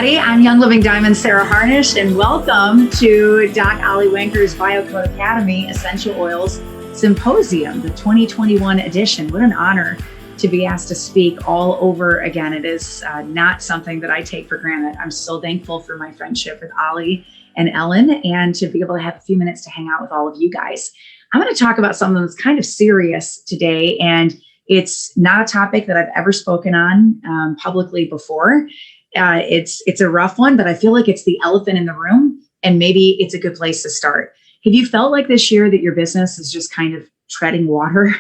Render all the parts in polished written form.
everybody. I'm Young Living Diamond Sarah Harnish, and welcome to Doc Ollie Wanker's BioCode Academy Essential Oils Symposium, the 2021 edition. What an honor to be asked to speak all over again. It is not something that I take for granted. I'm so thankful for my friendship with Ollie and Ellen, and to be able to have a few minutes to hang out with all of you guys. I'm going to talk about something that's kind of serious today, and it's not a topic that I've ever spoken on publicly before. It's a rough one, but I feel like it's the elephant in the room, and maybe it's a good place to start. Have you felt like this year that your business is just kind of treading water?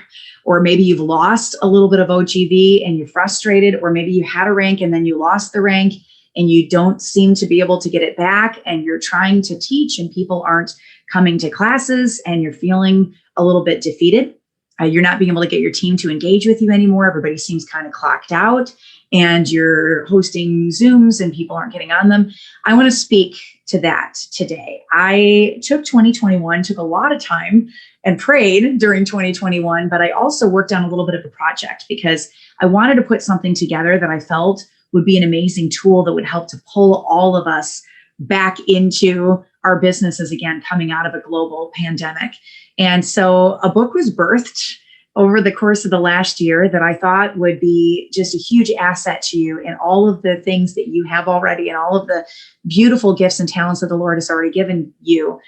Or maybe you've lost a little bit of OGV and you're frustrated, or maybe you had a rank and then you lost the rank and you don't seem to be able to get it back, and you're trying to teach and people aren't coming to classes and you're feeling a little bit defeated. You're not being able to get your team to engage with you anymore. Everybody seems kind of clocked out, and you're hosting Zooms and people aren't getting on them. I want to speak to that today. I took 2021, took a lot of time and prayed during 2021, but I also worked on a little bit of a project because I wanted to put something together that I felt would be an amazing tool that would help to pull all of us back into our businesses again, coming out of a global pandemic. And so a book was birthed over the course of the last year that I thought would be just a huge asset to you in all of the things that you have already and all of the beautiful gifts and talents that the Lord has already given you,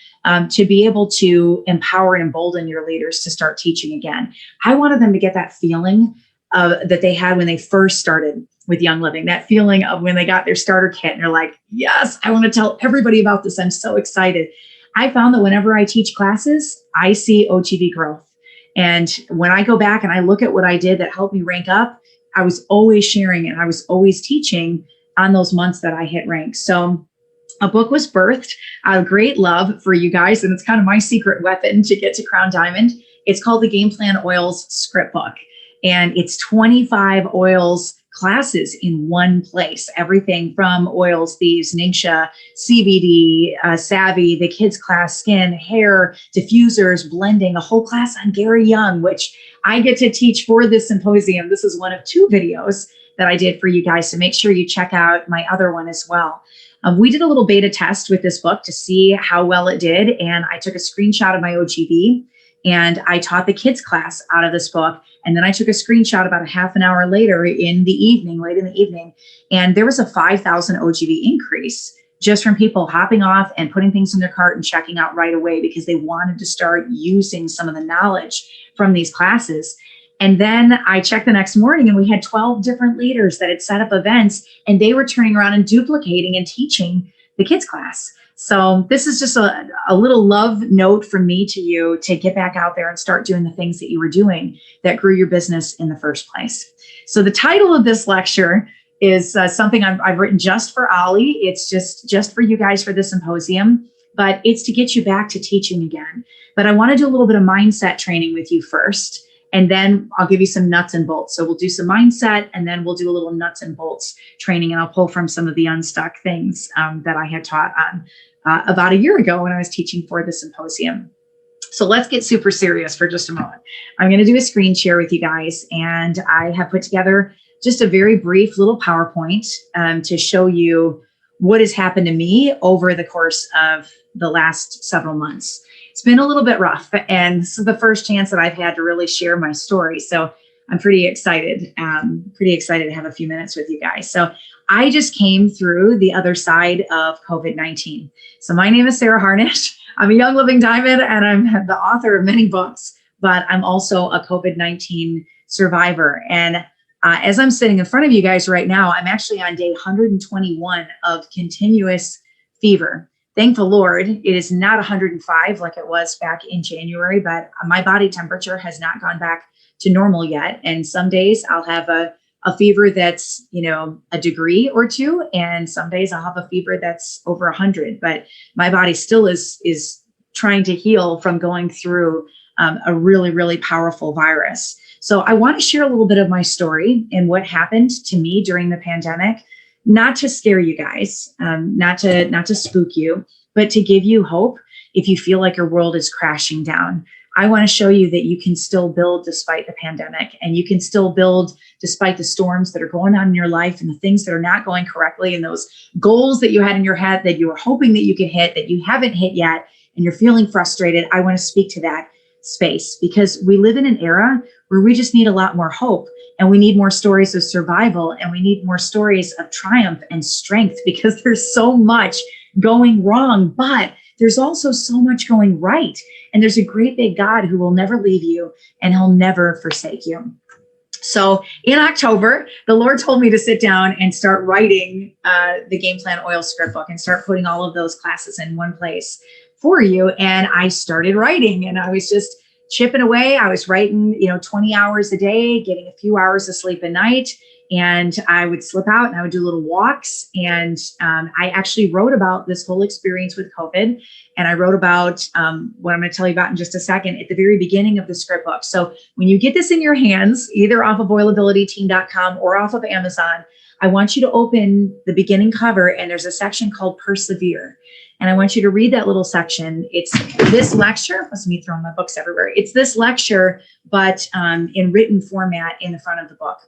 to be able to empower and embolden your leaders to start teaching again. I wanted them to get that feeling that they had when they first started with Young Living, that feeling of when they got their starter kit and they're like, yes, I want to tell everybody about this. I'm so excited. I found that whenever I teach classes, I see OGV growth. And when I go back and I look at what I did that helped me rank up, I was always sharing and I was always teaching on those months that I hit rank. So a book was birthed out of great love for you guys. And it's kind of my secret weapon to get to Crown Diamond. It's called the Game Plan Oils Script Book. And it's 25 oils classes in one place. Everything from oils, thieves, Ningxia, CBD, Savvy, the kids class, skin, hair, diffusers, blending, a whole class on Gary Young, which I get to teach for this symposium. This is one of 2 videos that I did for you guys, so make sure you check out my other one as well. We did a little beta test with this book to see how well it did, and I took a screenshot of my OGV, and I taught the kids class out of this book. And then I took a screenshot about a half an hour later in the evening, late in the evening, and there was a 5,000 OGV increase just from people hopping off and putting things in their cart and checking out right away because they wanted to start using some of the knowledge from these classes. And then I checked the next morning and we had 12 different leaders that had set up events, and they were turning around and duplicating and teaching the kids class. So this is just a little love note from me to you to get back out there and start doing the things that you were doing that grew your business in the first place. So the title of this lecture is something I've written just for Ollie. It's just for you guys for the symposium, but it's to get you back to teaching again. But I want to do a little bit of mindset training with you first, and then I'll give you some nuts and bolts. So we'll do some mindset, and then we'll do a little nuts and bolts training, and I'll pull from some of the unstuck things that I had taught on about a year ago when I was teaching for the symposium. So let's get super serious for just a moment. I'm going to do a screen share with you guys, and I have put together just a very brief little PowerPoint to show you what has happened to me over the course of the last several months. It's been a little bit rough, and this is the first chance that I've had to really share my story. So I'm pretty excited to have a few minutes with you guys. So I just came through the other side of COVID-19. So my name is Sarah Harnish. I'm a Young Living Diamond, and I'm the author of many books, but I'm also a COVID-19 survivor. And as I'm sitting in front of you guys right now, I'm actually on day 121 of continuous fever. Thank the Lord, it is not 105 like it was back in January, but my body temperature has not gone back to normal yet. And some days I'll have a fever that's, a degree or 2, and some days I'll have a fever that's over 100. But my body still is trying to heal from going through a really, really powerful virus. So I want to share a little bit of my story and what happened to me during the pandemic, not to scare you guys, not to spook you, but to give you hope if you feel like your world is crashing down. I want to show you that you can still build despite the pandemic, and you can still build despite the storms that are going on in your life and the things that are not going correctly, and those goals that you had in your head that you were hoping that you could hit that you haven't hit yet, and you're feeling frustrated. I want to speak to that space, because we live in an era where we just need a lot more hope, and we need more stories of survival, and we need more stories of triumph and strength, because there's so much going wrong, but there's also so much going right. And there's a great big God who will never leave you, and he'll never forsake you. So in October, the Lord told me to sit down and start writing the Game Plan Oil script book and start putting all of those classes in one place for you. And I started writing, and I was just chipping away. I was writing, 20 hours a day, getting a few hours of sleep a night. And I would slip out and I would do little walks. And I actually wrote about this whole experience with COVID. And I wrote about what I'm going to tell you about in just a second at the very beginning of the script book. So when you get this in your hands, either off of oilabilityteam.com or off of Amazon, I want you to open the beginning cover, and there's a section called Persevere. And I want you to read that little section. It's this lecture. That's me throwing my books everywhere. It's this lecture, but in written format in the front of the book.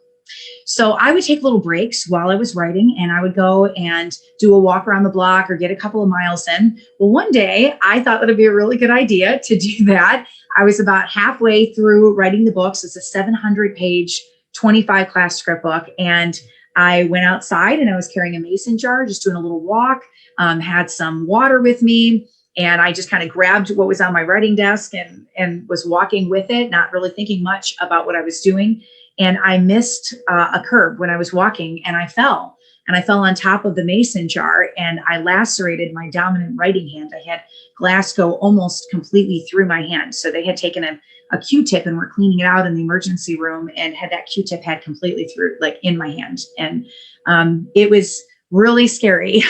So I would take little breaks while I was writing, and I would go and do a walk around the block or get a couple of miles in. Well, one day I thought that would be a really good idea to do that. I was about halfway through writing the books. It's a 700-page, 25-class script book. And I went outside, and I was carrying a mason jar, just doing a little walk, had some water with me. And I just kind of grabbed what was on my writing desk and was walking with it, not really thinking much about what I was doing. And I missed a curb when I was walking, and I fell. And I fell on top of the mason jar, and I lacerated my dominant writing hand. I had glass go almost completely through my hand. So they had taken a Q-tip and were cleaning it out in the emergency room, and had that Q-tip had completely through, like in my hand. And it was really scary.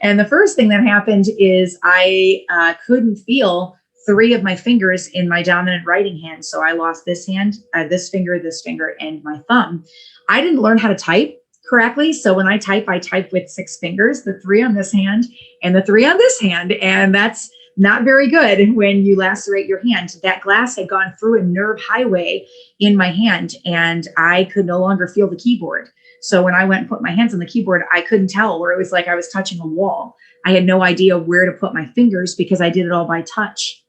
And the first thing that happened is I couldn't feel 3 of my fingers in my dominant writing hand. So I lost this hand, this finger, and my thumb. I didn't learn how to type correctly. So when I type with 6 fingers, the 3 on this hand and the 3 on this hand. And that's not very good when you lacerate your hand. That glass had gone through a nerve highway in my hand, and I could no longer feel the keyboard. So when I went and put my hands on the keyboard, I couldn't tell, where it was like I was touching a wall. I had no idea where to put my fingers because I did it all by touch.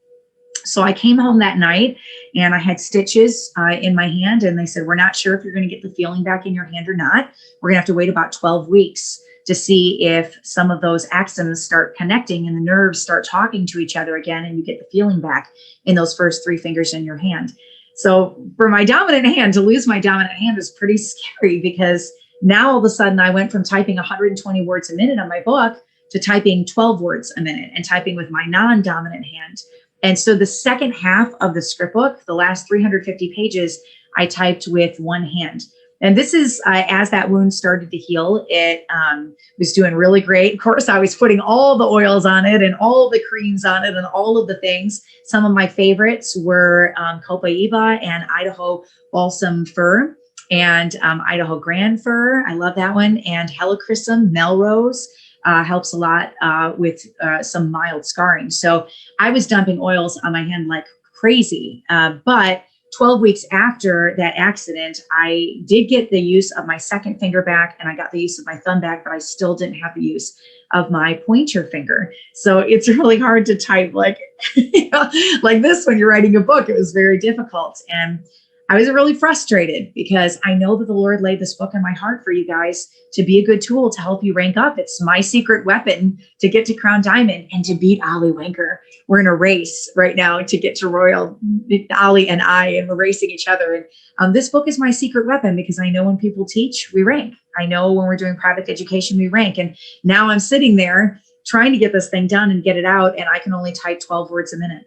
So I came home that night, and I had stitches in my hand, and they said, we're not sure if you're going to get the feeling back in your hand or not. We're going to have to wait about 12 weeks to see if some of those axons start connecting and the nerves start talking to each other again, and you get the feeling back in those first 3 fingers in your hand. So for my dominant hand, to lose my dominant hand was pretty scary, because now all of a sudden I went from typing 120 words a minute on my book to typing 12 words a minute and typing with my non-dominant hand. And so the second half of the script book, the last 350 pages, I typed with one hand. And this is as that wound started to heal, it was doing really great. Of course, I was putting all the oils on it and all the creams on it and all of the things. Some of my favorites were Copaiba and Idaho Balsam Fir and Idaho Grand Fir. I love that one. And Helichrysum Melrose. Helps a lot with some mild scarring. So I was dumping oils on my hand like crazy. But 12 weeks after that accident, I did get the use of my second finger back, and I got the use of my thumb back, but I still didn't have the use of my pointer finger. So it's really hard to type like, like this when you're writing a book. It was very difficult. And I was really frustrated, because I know that the Lord laid this book in my heart for you guys to be a good tool to help you rank up. It's my secret weapon to get to Crown Diamond and to beat Ollie Wanker. We're in a race right now to get to Royal, Ollie and I, and we're racing each other. And this book is my secret weapon, because I know when people teach, we rank. I know when we're doing private education, we rank. And now I'm sitting there trying to get this thing done and get it out, and I can only type 12 words a minute.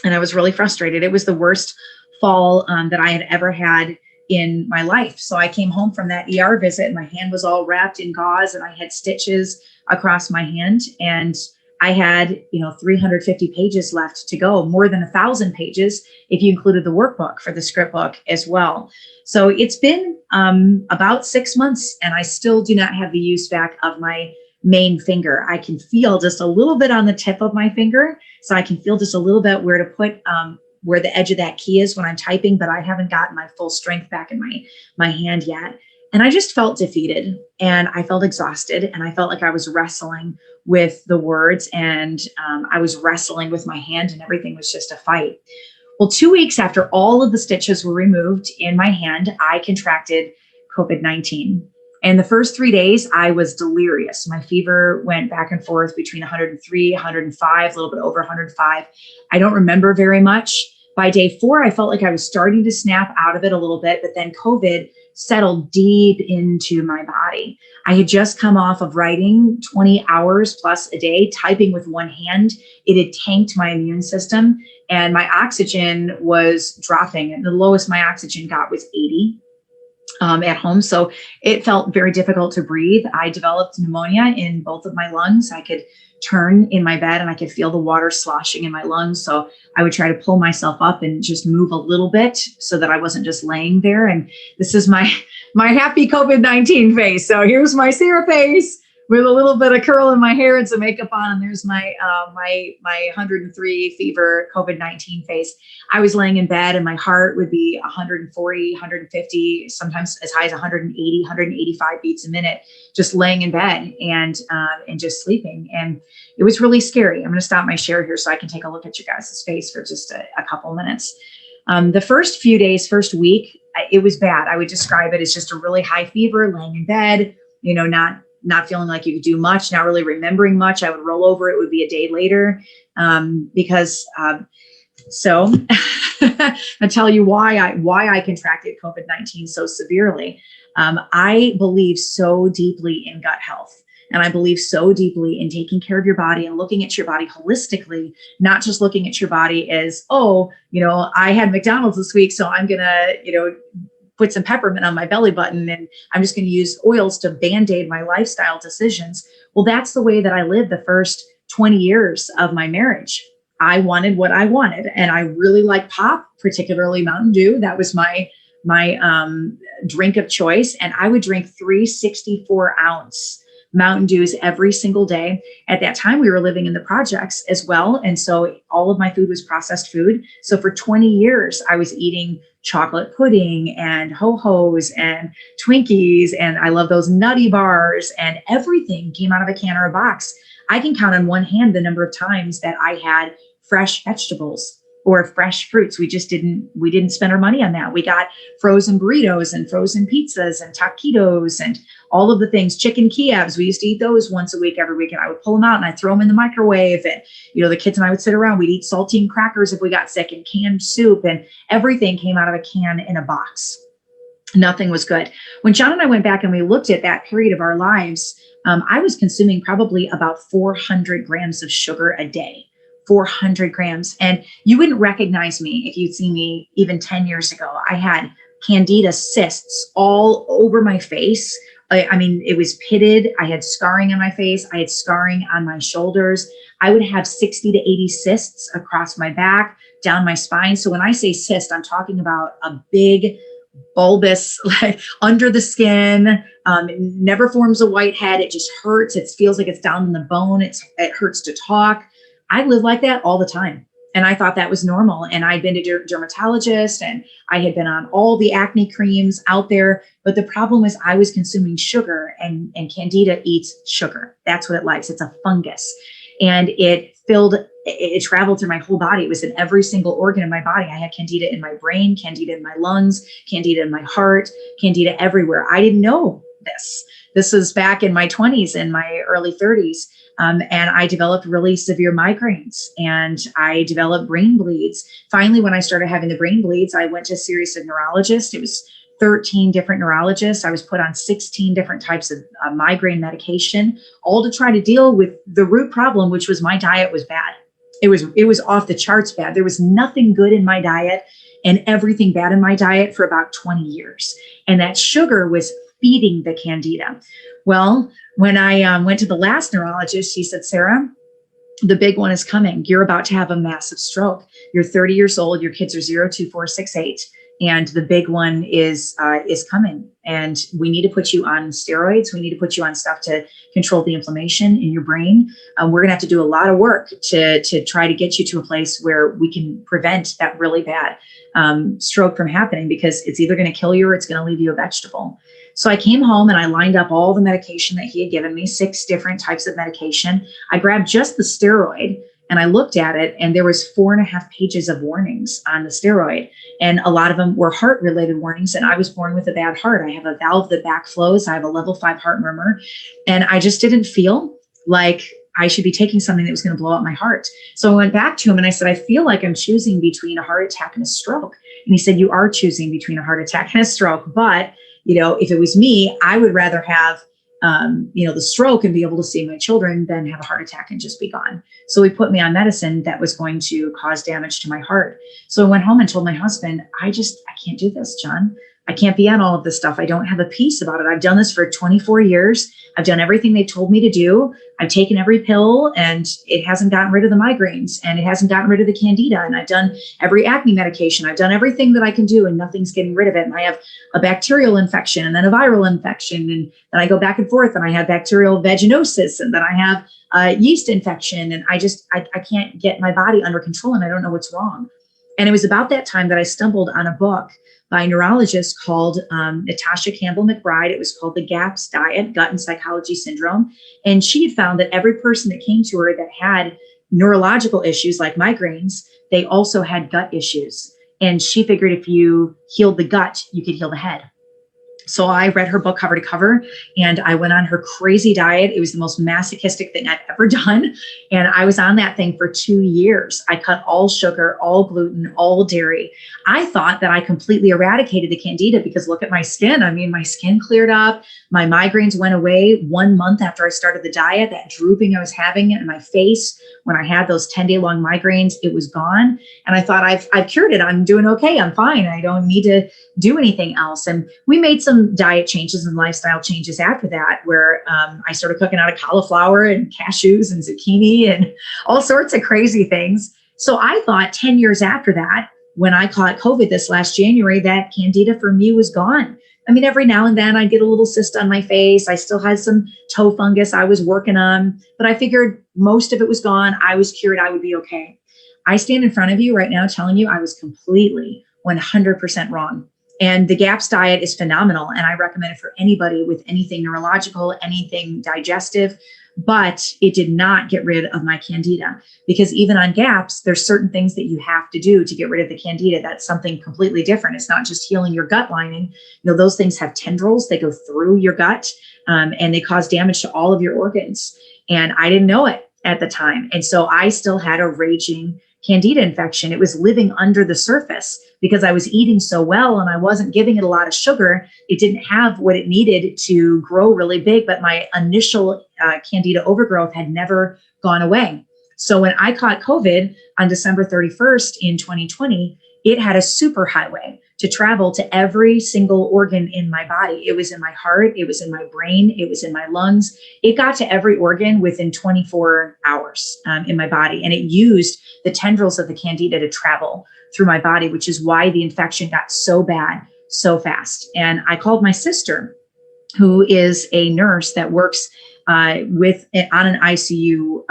And I was really frustrated. It was the worst fall that I had ever had in my life. So I came home from that ER visit, and my hand was all wrapped in gauze, and I had stitches across my hand, and I had, 350 pages left to go, more than 1,000 pages if you included the workbook for the script book as well. So it's been about 6 months, and I still do not have the use back of my main finger. I can feel just a little bit on the tip of my finger, so I can feel just a little bit where to put where the edge of that key is when I'm typing, but I haven't gotten my full strength back in my hand yet. And I just felt defeated and I felt exhausted and I felt like I was wrestling with the words and I was wrestling with my hand and everything was just a fight. Well, 2 weeks after all of the stitches were removed in my hand, I contracted COVID-19. And the first 3 days, I was delirious. My fever went back and forth between 103, 105, a little bit over 105. I don't remember very much. By day 4, I felt like I was starting to snap out of it a little bit, but then COVID settled deep into my body. I had just come off of writing 20 hours plus a day, typing with one hand. It had tanked my immune system and my oxygen was dropping. And the lowest my oxygen got was 80 at home. So it felt very difficult to breathe. I developed pneumonia in both of my lungs. I could turn in my bed and I could feel the water sloshing in my lungs. So I would try to pull myself up and just move a little bit so that I wasn't just laying there. And this is my happy COVID-19 face. So here's my Sarah face with a little bit of curl in my hair and some makeup on. And there's my 103 fever COVID-19 face. I was laying in bed and my heart would be 140, 150, sometimes as high as 180, 185 beats a minute, just laying in bed and just sleeping. And it was really scary. I'm going to stop my share here so I can take a look at you guys' face for just a couple minutes. The first few days, first week, it was bad. I would describe it as just a really high fever, laying in bed, not feeling like you could do much, not really remembering much. I would roll over. It would be a day later so I'll tell you why I contracted COVID-19 so severely. I believe so deeply in gut health. And I believe so deeply in taking care of your body and looking at your body holistically, not just looking at your body as, I had McDonald's this week, so I'm going to, put some peppermint on my belly button and I'm just going to use oils to band-aid my lifestyle decisions. Well, that's the way that I lived the first 20 years of my marriage. I wanted what I wanted. And I really like pop, particularly Mountain Dew. That was my drink of choice. And I would drink 364-ounce Mountain Dews every single day. At that time, we were living in the projects as well. And so all of my food was processed food. So for 20 years, I was eating chocolate pudding and Ho-Hos and Twinkies. And I love those nutty bars and everything came out of a can or a box. I can count on one hand the number of times that I had fresh vegetables or fresh fruits. We didn't spend our money on that. We got frozen burritos and frozen pizzas and taquitos and all of the things, chicken Kievs. We used to eat those once a week, every week. And I would pull them out and I'd throw them in the microwave. And, the kids and I would sit around, we'd eat saltine crackers if we got sick and canned soup, and everything came out of a can in a box. Nothing was good. When John and I went back and we looked at that period of our lives, I was consuming probably about 400 grams of sugar a day. 400 grams. And you wouldn't recognize me if you'd seen me even 10 years ago. I had candida cysts all over my face. It was pitted. I had scarring on my face. I had scarring on my shoulders. I would have 60 to 80 cysts across my back, down my spine. So when I say cyst, I'm talking about a big bulbous, like under the skin. It never forms a white head. It just hurts. It feels like it's down in the bone. It hurts to talk. I lived like that all the time. And I thought that was normal. And I'd been to dermatologist and I had been on all the acne creams out there. But the problem was I was consuming sugar and candida eats sugar. That's what it likes. It's a fungus. And it traveled through my whole body. It was in every single organ in my body. I had candida in my brain, candida in my lungs, candida in my heart, candida everywhere. I didn't know this. This was back in my 20s and my early 30s. And I developed really severe migraines and I developed brain bleeds. Finally, when I started having the brain bleeds, I went to a series of neurologists. It was 13 different neurologists. I was put on 16 different types of migraine medication, all to try to deal with the root problem, which was my diet was bad. It was off the charts bad. There was nothing good in my diet and everything bad in my diet for about 20 years. And that sugar was feeding the candida. Well, when I went to the last neurologist, she said, Sarah, the big one is coming. You're about to have a massive stroke. You're 30 years old. Your kids are 0, 2, 4, 6, 8. And the big one is coming. And we need to put you on steroids. We need to put you on stuff to control the inflammation in your brain. We're going to have to do a lot of work to try to get you to a place where we can prevent that really bad stroke from happening, because it's either going to kill you or it's going to leave you a vegetable. So I came home and I lined up all the medication that he had given me, 6 different types of medication. I grabbed just the steroid and I looked at it, and there was 4.5 pages of warnings on the steroid. And a lot of them were heart-related warnings. And I was born with a bad heart. I have a valve that backflows. I have a level 5 heart murmur. And I just didn't feel like I should be taking something that was going to blow up my heart. So I went back to him and I said, I feel like I'm choosing between a heart attack and a stroke. And he said, you are choosing between a heart attack and a stroke. But, if it was me, I would rather have the stroke and be able to see my children than have a heart attack and just be gone. So he put me on medicine that was going to cause damage to my heart. So I went home and told my husband, I can't do this, John. I can't be on all of this stuff. I don't have a peace about it. I've done this for 24 years. I've done everything they told me to do. I've taken every pill and it hasn't gotten rid of the migraines and it hasn't gotten rid of the candida. And I've done every acne medication. I've done everything that I can do and nothing's getting rid of it. And I have a bacterial infection and then a viral infection. And then I go back and forth and I have bacterial vaginosis and then I have a yeast infection. And I can't get my body under control and I don't know what's wrong. And it was about that time that I stumbled on a book by a neurologist called Natasha Campbell McBride. It was called The GAPS Diet, Gut and Psychology Syndrome. And she had found that every person that came to her that had neurological issues like migraines, they also had gut issues. And she figured if you healed the gut, you could heal the head. So I read her book cover to cover and I went on her crazy diet. It was the most masochistic thing I've ever done. And I was on that thing for 2 years. I cut all sugar, all gluten, all dairy. I thought that I completely eradicated the candida because look at my skin. I mean, my skin cleared up. My migraines went away 1 month after I started the diet. That drooping I was having in my face when I had those 10-day long migraines, it was gone. And I thought I've cured it. I'm doing okay. I'm fine. I don't need to do anything else. And we made some diet changes and lifestyle changes after that, where I started cooking out of cauliflower and cashews and zucchini and all sorts of crazy things. So I thought 10 years after that, when I caught COVID this last January, that candida for me was gone. I mean, every now and then I get a little cyst on my face. I still had some toe fungus I was working on, but I figured most of it was gone. I was cured. I would be okay. I stand in front of you right now telling you I was completely 100% wrong. And the GAPS diet is phenomenal. And I recommend it for anybody with anything neurological, anything digestive, but it did not get rid of my candida, because even on GAPS, there's certain things that you have to do to get rid of the candida. That's something completely different. It's not just healing your gut lining. Those things have tendrils. They go through your gut and they cause damage to all of your organs. And I didn't know it at the time. And so I still had a raging candida infection. It was living under the surface because I was eating so well and I wasn't giving it a lot of sugar. It didn't have what it needed to grow really big, but my initial candida overgrowth had never gone away. So when I caught COVID on December 31st in 2020, it had a super highway to travel to every single organ in my body. It was in my heart. It was in my brain. It was in my lungs. It got to every organ within 24 hours in my body. And it used the tendrils of the candida to travel through my body, which is why the infection got so bad so fast. And I called my sister, who is a nurse that works on an ICU,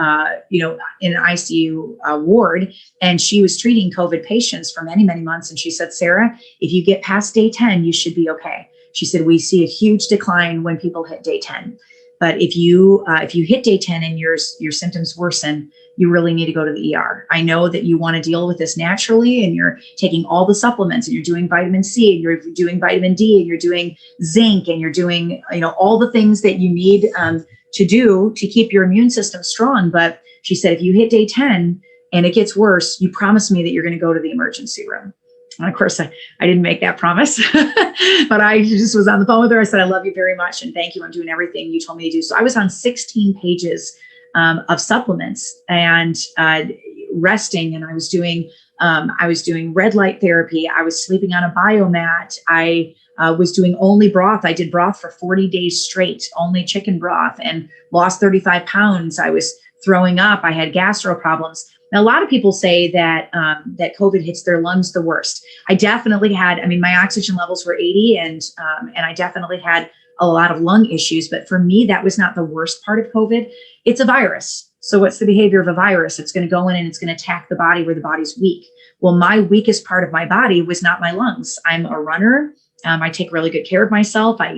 in an ICU ward. And she was treating COVID patients for many, many months. And she said, Sarah, if you get past day 10, you should be okay. She said, we see a huge decline when people hit day 10. But if you hit day 10 and your symptoms worsen, you really need to go to the ER. I know that you want to deal with this naturally and you're taking all the supplements and you're doing vitamin C and you're doing vitamin D and you're doing zinc and you're doing, all the things that you need to do to keep your immune system strong. But she said, if you hit day 10 and it gets worse, you promise me that you're going to go to the emergency room. And of course, I didn't make that promise, but I just was on the phone with her. I said, I love you very much. And thank you. I'm doing everything you told me to do. So I was on 16 pages of supplements and resting. And I was doing red light therapy. I was sleeping on a biomat. I was doing only broth. I did broth for 40 days straight, only chicken broth, and lost 35 pounds. I was throwing up. I had gastro problems. Now, a lot of people say that that COVID hits their lungs the worst. I definitely had, I mean, my oxygen levels were 80 and I definitely had a lot of lung issues. But for me, that was not the worst part of COVID. It's a virus. So what's the behavior of a virus? It's going to go in and it's going to attack the body where the body's weak. Well, my weakest part of my body was not my lungs. I'm a runner. I take really good care of myself. My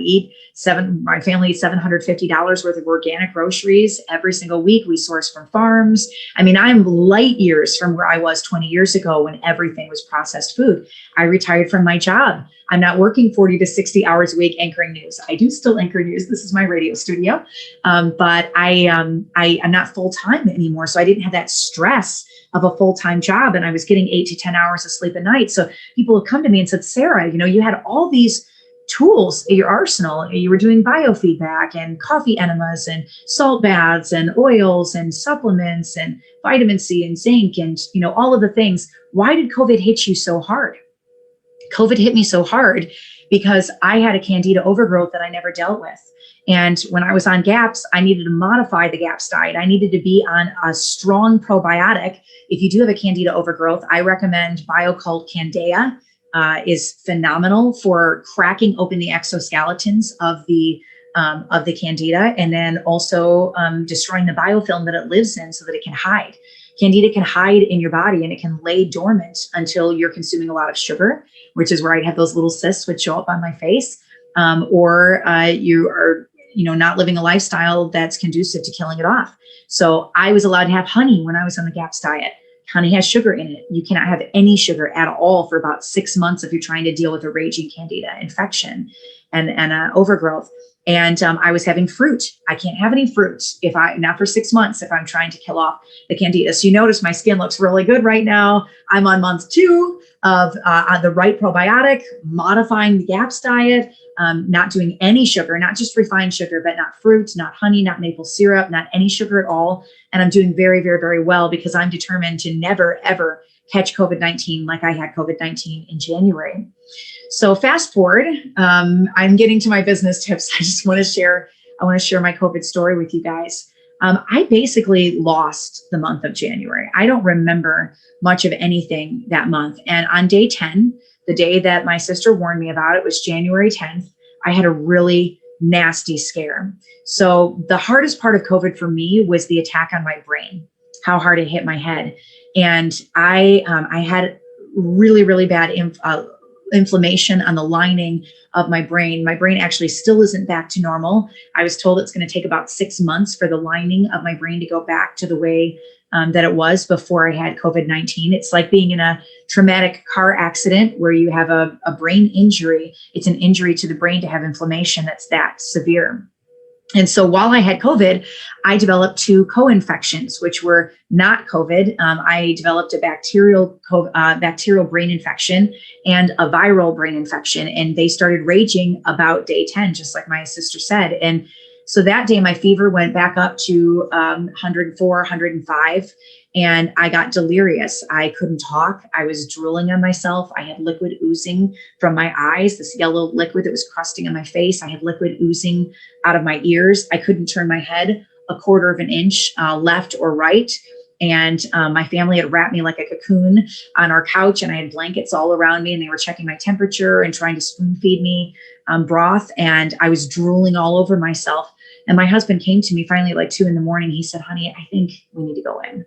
family eats $750 worth of organic groceries every single week. We source from farms. I mean, I'm light years from where I was 20 years ago when everything was processed food. I retired from my job. I'm not working 40 to 60 hours a week anchoring news. I do still anchor news. This is my radio studio. But I'm not full-time anymore. So I didn't have that stress of a full-time job. And I was getting 8 to 10 hours of sleep a night. So people have come to me and said, Sarah, you had all these tools at your arsenal. You were doing biofeedback and coffee enemas and salt baths and oils and supplements and vitamin C and zinc and, all of the things. Why did COVID hit you so hard? COVID hit me so hard because I had a candida overgrowth that I never dealt with. And when I was on GAPS, I needed to modify the GAPS diet. I needed to be on a strong probiotic. If you do have a candida overgrowth, I recommend BioCult Candea. Is phenomenal for cracking open the exoskeletons of the candida, and then also destroying the biofilm that it lives in so that it can hide. Candida can hide in your body and it can lay dormant until you're consuming a lot of sugar, which is where I'd have those little cysts would show up on my face, or you are not living a lifestyle that's conducive to killing it off. So I was allowed to have honey when I was on the GAPS diet. Honey has sugar in it. You cannot have any sugar at all for about 6 months if you're trying to deal with a raging candida infection and overgrowth. And I was having fruit. I can't have any fruit not for 6 months if I'm trying to kill off the candida. So you notice my skin looks really good right now. I'm on month 2 of the right probiotic, modifying the GAPS diet, not doing any sugar, not just refined sugar, but not fruit, not honey, not maple syrup, not any sugar at all. And I'm doing very, very, very well because I'm determined to never, ever catch COVID-19 like I had COVID-19 in January. So fast forward, I'm getting to my business tips. I want to share my COVID story with you guys. I basically lost the month of January. I don't remember much of anything that month. And on day 10, the day that my sister warned me about it was January 10th, I had a really nasty scare. So the hardest part of COVID for me was the attack on my brain, how hard it hit my head. And I had really, really bad inflammation on the lining of my brain. My brain actually still isn't back to normal. I was told it's going to take about 6 months for the lining of my brain to go back to the way that it was before I had COVID-19. It's like being in a traumatic car accident where you have a brain injury. It's an injury to the brain to have inflammation that's that severe. And so while I had COVID, I developed 2 co-infections, which were not COVID. I developed a bacterial brain infection and a viral brain infection, and they started raging about day 10, just like my sister said. And so that day, my fever went back up to 104, 105, and I got delirious. I couldn't talk. I was drooling on myself. I had liquid oozing from my eyes, this yellow liquid that was crusting on my face. I had liquid oozing out of my ears. I couldn't turn my head a quarter of an inch left or right. And my family had wrapped me like a cocoon on our couch, and I had blankets all around me, and they were checking my temperature and trying to spoon feed me broth. And I was drooling all over myself. And my husband came to me finally at like 2 a.m. He said, honey, I think we need to go in.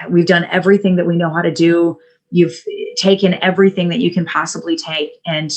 We've done everything that we know how to do. You've taken everything that you can possibly take. And,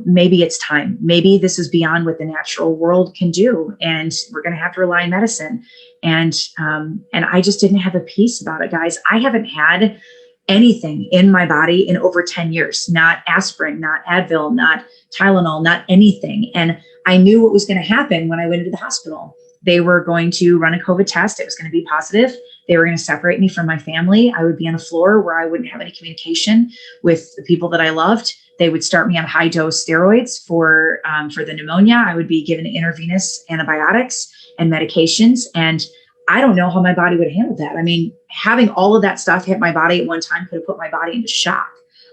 maybe it's time. Maybe this is beyond what the natural world can do. And we're going to have to rely on medicine. And I just didn't have a peace about it, guys. I haven't had anything in my body in over 10 years, not aspirin, not Advil, not Tylenol, not anything. And I knew what was going to happen when I went into the hospital. They were going to run a COVID test. It was going to be positive. They were going to separate me from my family. I would be on a floor where I wouldn't have any communication with the people that I loved. They would start me on high dose steroids for the pneumonia. I would be given intravenous antibiotics and medications. And I don't know how my body would handle that. I mean, having all of that stuff hit my body at one time could have put my body into shock.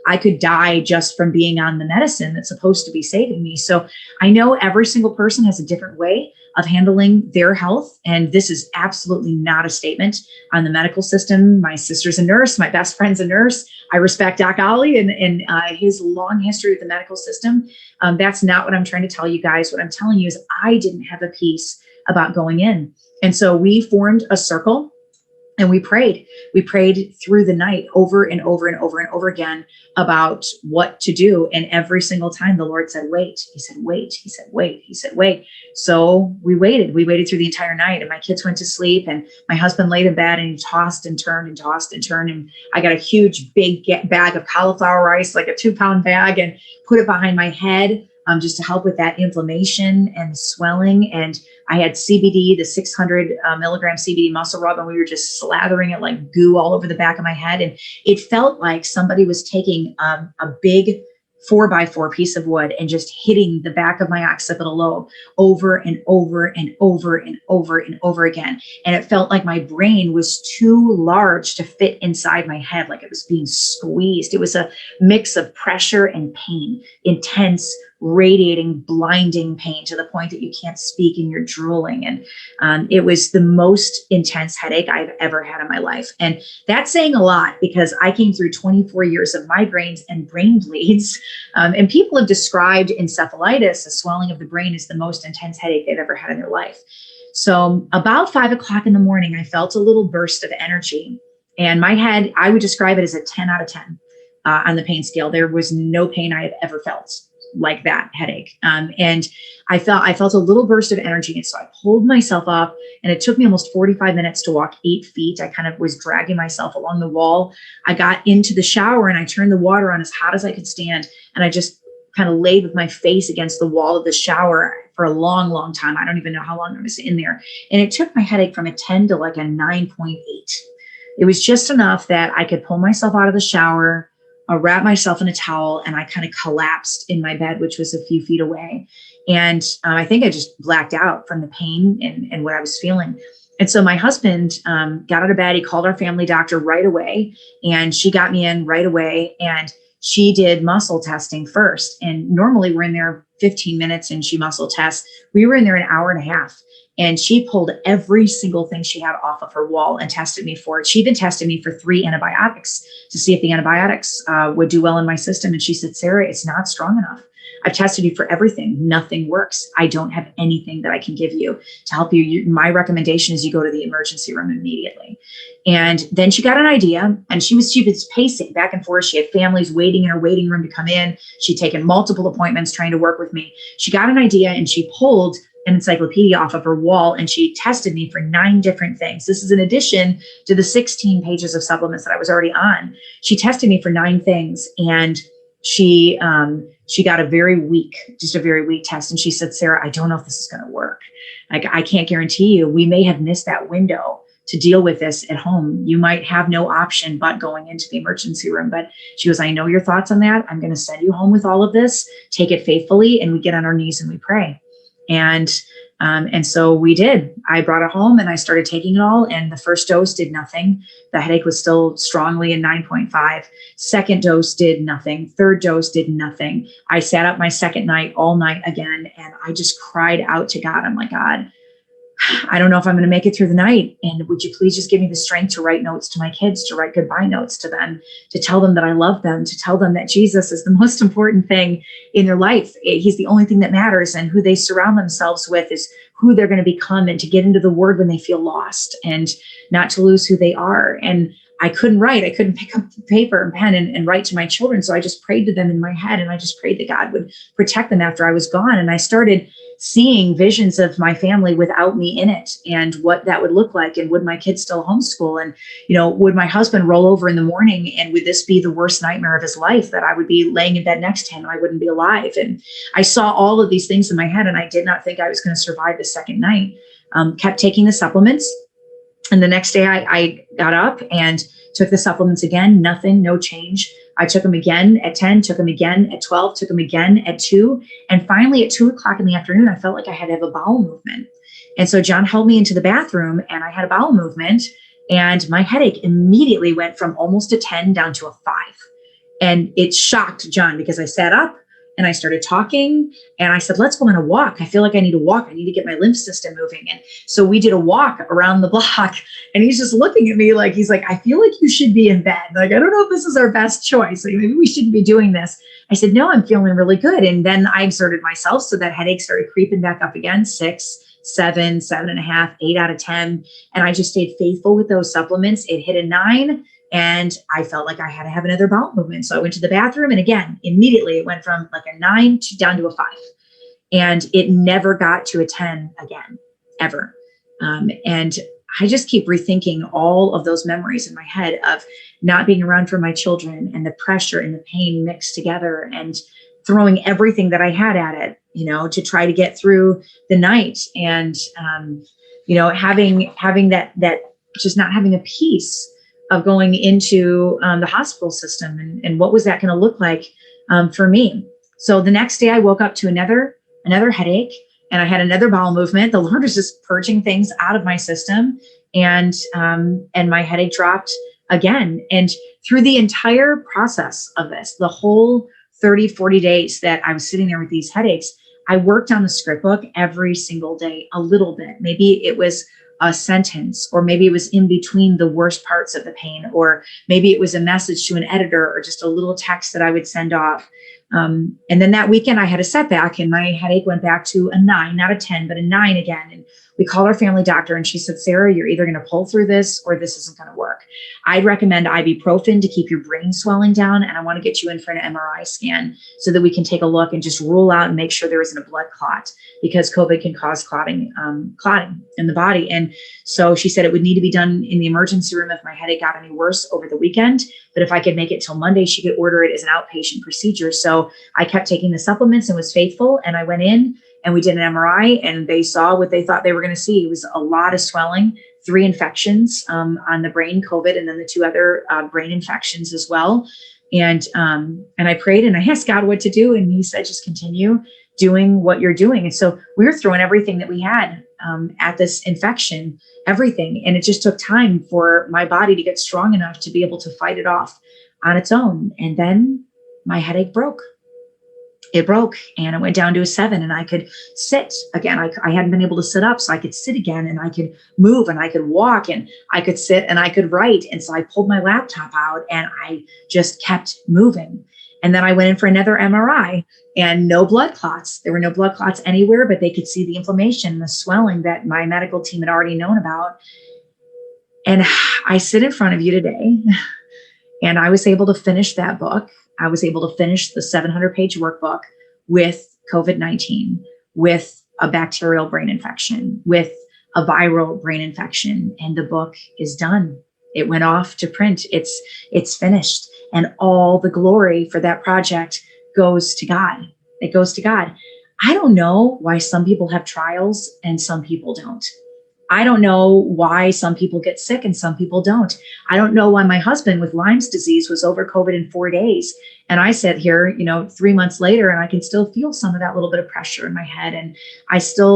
I could die just from being on the medicine that's supposed to be saving me. So I know every single person has a different way of handling their health. And this is absolutely not a statement on the medical system. My sister's a nurse. My best friend's a nurse. I respect Doc Ollie and his long history with the medical system. That's not what I'm trying to tell you guys. What I'm telling you is I didn't have a peace about going in. And so we formed a circle and we prayed. We prayed through the night over and over and over and over again about what to do. And every single time the Lord said, wait. He said, wait. He said, wait. He said, wait. So we waited. We waited through the entire night, and my kids went to sleep, and my husband laid in bed, and he tossed and turned and tossed and turned. And I got a huge big bag of cauliflower rice, like a 2-pound bag, and put it behind my head, just to help with that inflammation and swelling. And I had CBD, the 600 milligram CBD muscle rub, and we were just slathering it like goo all over the back of my head. And it felt like somebody was taking a big 4x4 piece of wood and just hitting the back of my occipital lobe over and over and over and over and over again. And it felt like my brain was too large to fit inside my head, like it was being squeezed. It was a mix of pressure and pain, intense, radiating, blinding pain to the point that you can't speak and you're drooling. And it was the most intense headache I've ever had in my life. And that's saying a lot, because I came through 24 years of migraines and brain bleeds. And people have described encephalitis, a swelling of the brain, as the most intense headache they've ever had in their life. So about 5 o'clock in the morning, I felt a little burst of energy, and my head, I would describe it as a 10 out of 10 on the pain scale. There was no pain I have ever felt like that headache. And I felt a little burst of energy. And so I pulled myself up, and it took me almost 45 minutes to walk 8 feet. I kind of was dragging myself along the wall. I got into the shower, and I turned the water on as hot as I could stand. And I just kind of laid with my face against the wall of the shower for a long, long time. I don't even know how long I was in there. And it took my headache from a 10 to like a 9.8. It was just enough that I could pull myself out of the shower, wrap myself in a towel, and I kind of collapsed in my bed, which was a few feet away. And I think I just blacked out from the pain and what I was feeling. And so my husband got out of bed. He called our family doctor right away, and she got me in right away. And she did muscle testing first. And normally we're in there 15 minutes and she muscle tests. We were in there an hour and a half. And she pulled every single thing she had off of her wall and tested me for it. She even tested me for 3 antibiotics to see if the antibiotics would do well in my system. And she said, Sarah, it's not strong enough. I've tested you for everything. Nothing works. I don't have anything that I can give you to help you. My recommendation is you go to the emergency room immediately. And then she got an idea, and she was pacing back and forth. She had families waiting in her waiting room to come in. She'd taken multiple appointments trying to work with me. She got an idea, and she pulled an encyclopedia off of her wall, and she tested me for 9 different things. This is in addition to the 16 pages of supplements that I was already on. She tested me for 9 things, and she got a very weak test. And she said, Sarah, I don't know if this is going to work. Like, I can't guarantee you. We may have missed that window to deal with this at home. You might have no option but going into the emergency room. But she goes, I know your thoughts on that. I'm going to send you home with all of this. Take it faithfully. And we get on our knees and we pray. And so we did. I brought it home and I started taking it all. And the first dose did nothing. The headache was still strongly in 9.5. Second dose did nothing. Third dose did nothing. I sat up my second night all night again. And I just cried out to God. I'm like, God, I don't know if I'm going to make it through the night. And would you please just give me the strength to write notes to my kids, to write goodbye notes to them, to tell them that I love them, to tell them that Jesus is the most important thing in their life. He's the only thing that matters. And who they surround themselves with is who they're going to become, and to get into the word when they feel lost and not to lose who they are. And I couldn't write. I couldn't pick up paper and pen and write to my children. So I just prayed to them in my head, and I just prayed that God would protect them after I was gone. And I started seeing visions of my family without me in it, and what that would look like. And would my kids still homeschool? And, would my husband roll over in the morning, and would this be the worst nightmare of his life, that I would be laying in bed next to him and I wouldn't be alive? And I saw all of these things in my head, and I did not think I was going to survive the second night. Kept taking the supplements. And the next day I got up and took the supplements again, nothing, no change. I took them again at 10, took them again at 12, took them again at 2. And finally at 2 o'clock in the afternoon, I felt like I had to have a bowel movement. And so John held me into the bathroom, and I had a bowel movement, and my headache immediately went from almost a 10 down to a 5. And it shocked John, because I sat up and I started talking, and I said, let's go on a walk. I feel like I need to walk. I need to get my lymph system moving. And so we did a walk around the block, and he's just looking at me like, he's like, I feel like you should be in bed. Like, I don't know if this is our best choice. Like, maybe we shouldn't be doing this. I said, no, I'm feeling really good. And then I exerted myself. So that headache started creeping back up again, 6, 7, 7.5, 8 out of 10. And I just stayed faithful with those supplements. It hit a 9. And I felt like I had to have another bowel movement. So I went to the bathroom, and again, immediately it went from like a 9 to down to a 5. And it never got to a 10 again, ever. And I just keep rethinking all of those memories in my head of not being around for my children, and the pressure and the pain mixed together, and throwing everything that I had at it, to try to get through the night. And, having that just not having a peace of going into the hospital system, and what was that going to look like for me. So the next day I woke up to another headache, and I had another bowel movement. The Lord was just purging things out of my system, and my headache dropped again. And through the entire process of this, the whole 30, 40 days that I was sitting there with these headaches, I worked on the script book every single day, a little bit. Maybe it was a sentence, or maybe it was in between the worst parts of the pain, or maybe it was a message to an editor, or just a little text that I would send off. And then that weekend I had a setback, and my headache went back to a 9, not a 10, but a 9 again. And we called our family doctor, and she said, Sarah, you're either going to pull through this or this isn't going to work. I'd recommend ibuprofen to keep your brain swelling down. And I want to get you in for an MRI scan so that we can take a look and just rule out and make sure there isn't a blood clot, because COVID can cause clotting in the body. And so she said it would need to be done in the emergency room if my headache got any worse over the weekend. But if I could make it till Monday, she could order it as an outpatient procedure. So I kept taking the supplements and was faithful. And I went in and we did an MRI, and they saw what they thought they were going to see. It was a lot of swelling, 3 infections on the brain, COVID, and then the 2 other brain infections as well. And I prayed and I asked God what to do. And he said, just continue doing what you're doing. And so we were throwing everything that we had at this infection, everything. And it just took time for my body to get strong enough to be able to fight it off on its own. And then my headache broke. It broke, and it went down to a 7, and I could sit again. I hadn't been able to sit up, so I could sit again, and I could move, and I could walk, and I could sit, and I could write. And so I pulled my laptop out, and I just kept moving. And then I went in for another MRI, and no blood clots. There were no blood clots anywhere, but they could see the inflammation, the swelling that my medical team had already known about. And I sit in front of you today, and I was able to finish that book. I was able to finish the 700-page workbook with COVID-19, with a bacterial brain infection, with a viral brain infection, and the book is done. It went off to print. It's finished. And all the glory for that project goes to God. It goes to God. I don't know why some people have trials and some people don't. I don't know why some people get sick and some people don't. I don't know why my husband with Lyme's disease was over COVID in 4 days. And I sit here, 3 months later, and I can still feel some of that little bit of pressure in my head. And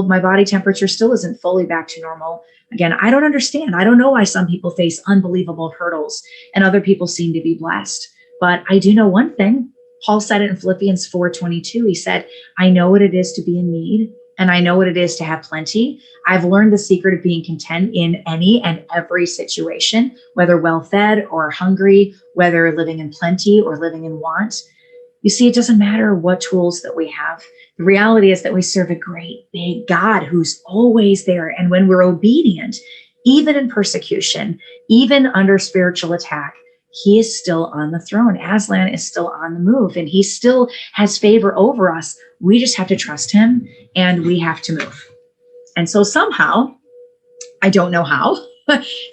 my body temperature still isn't fully back to normal. Again, I don't understand. I don't know why some people face unbelievable hurdles and other people seem to be blessed. But I do know one thing. Paul said it in Philippians 4:22. He said, I know what it is to be in need, and I know what it is to have plenty. I've learned the secret of being content in any and every situation, whether well-fed or hungry, whether living in plenty or living in want. You see, it doesn't matter what tools that we have. The reality is that we serve a great big God who's always there. And when we're obedient, even in persecution, even under spiritual attack, he is still on the throne. Aslan is still on the move, and he still has favor over us. We just have to trust him, and we have to move. And so somehow, I don't know how,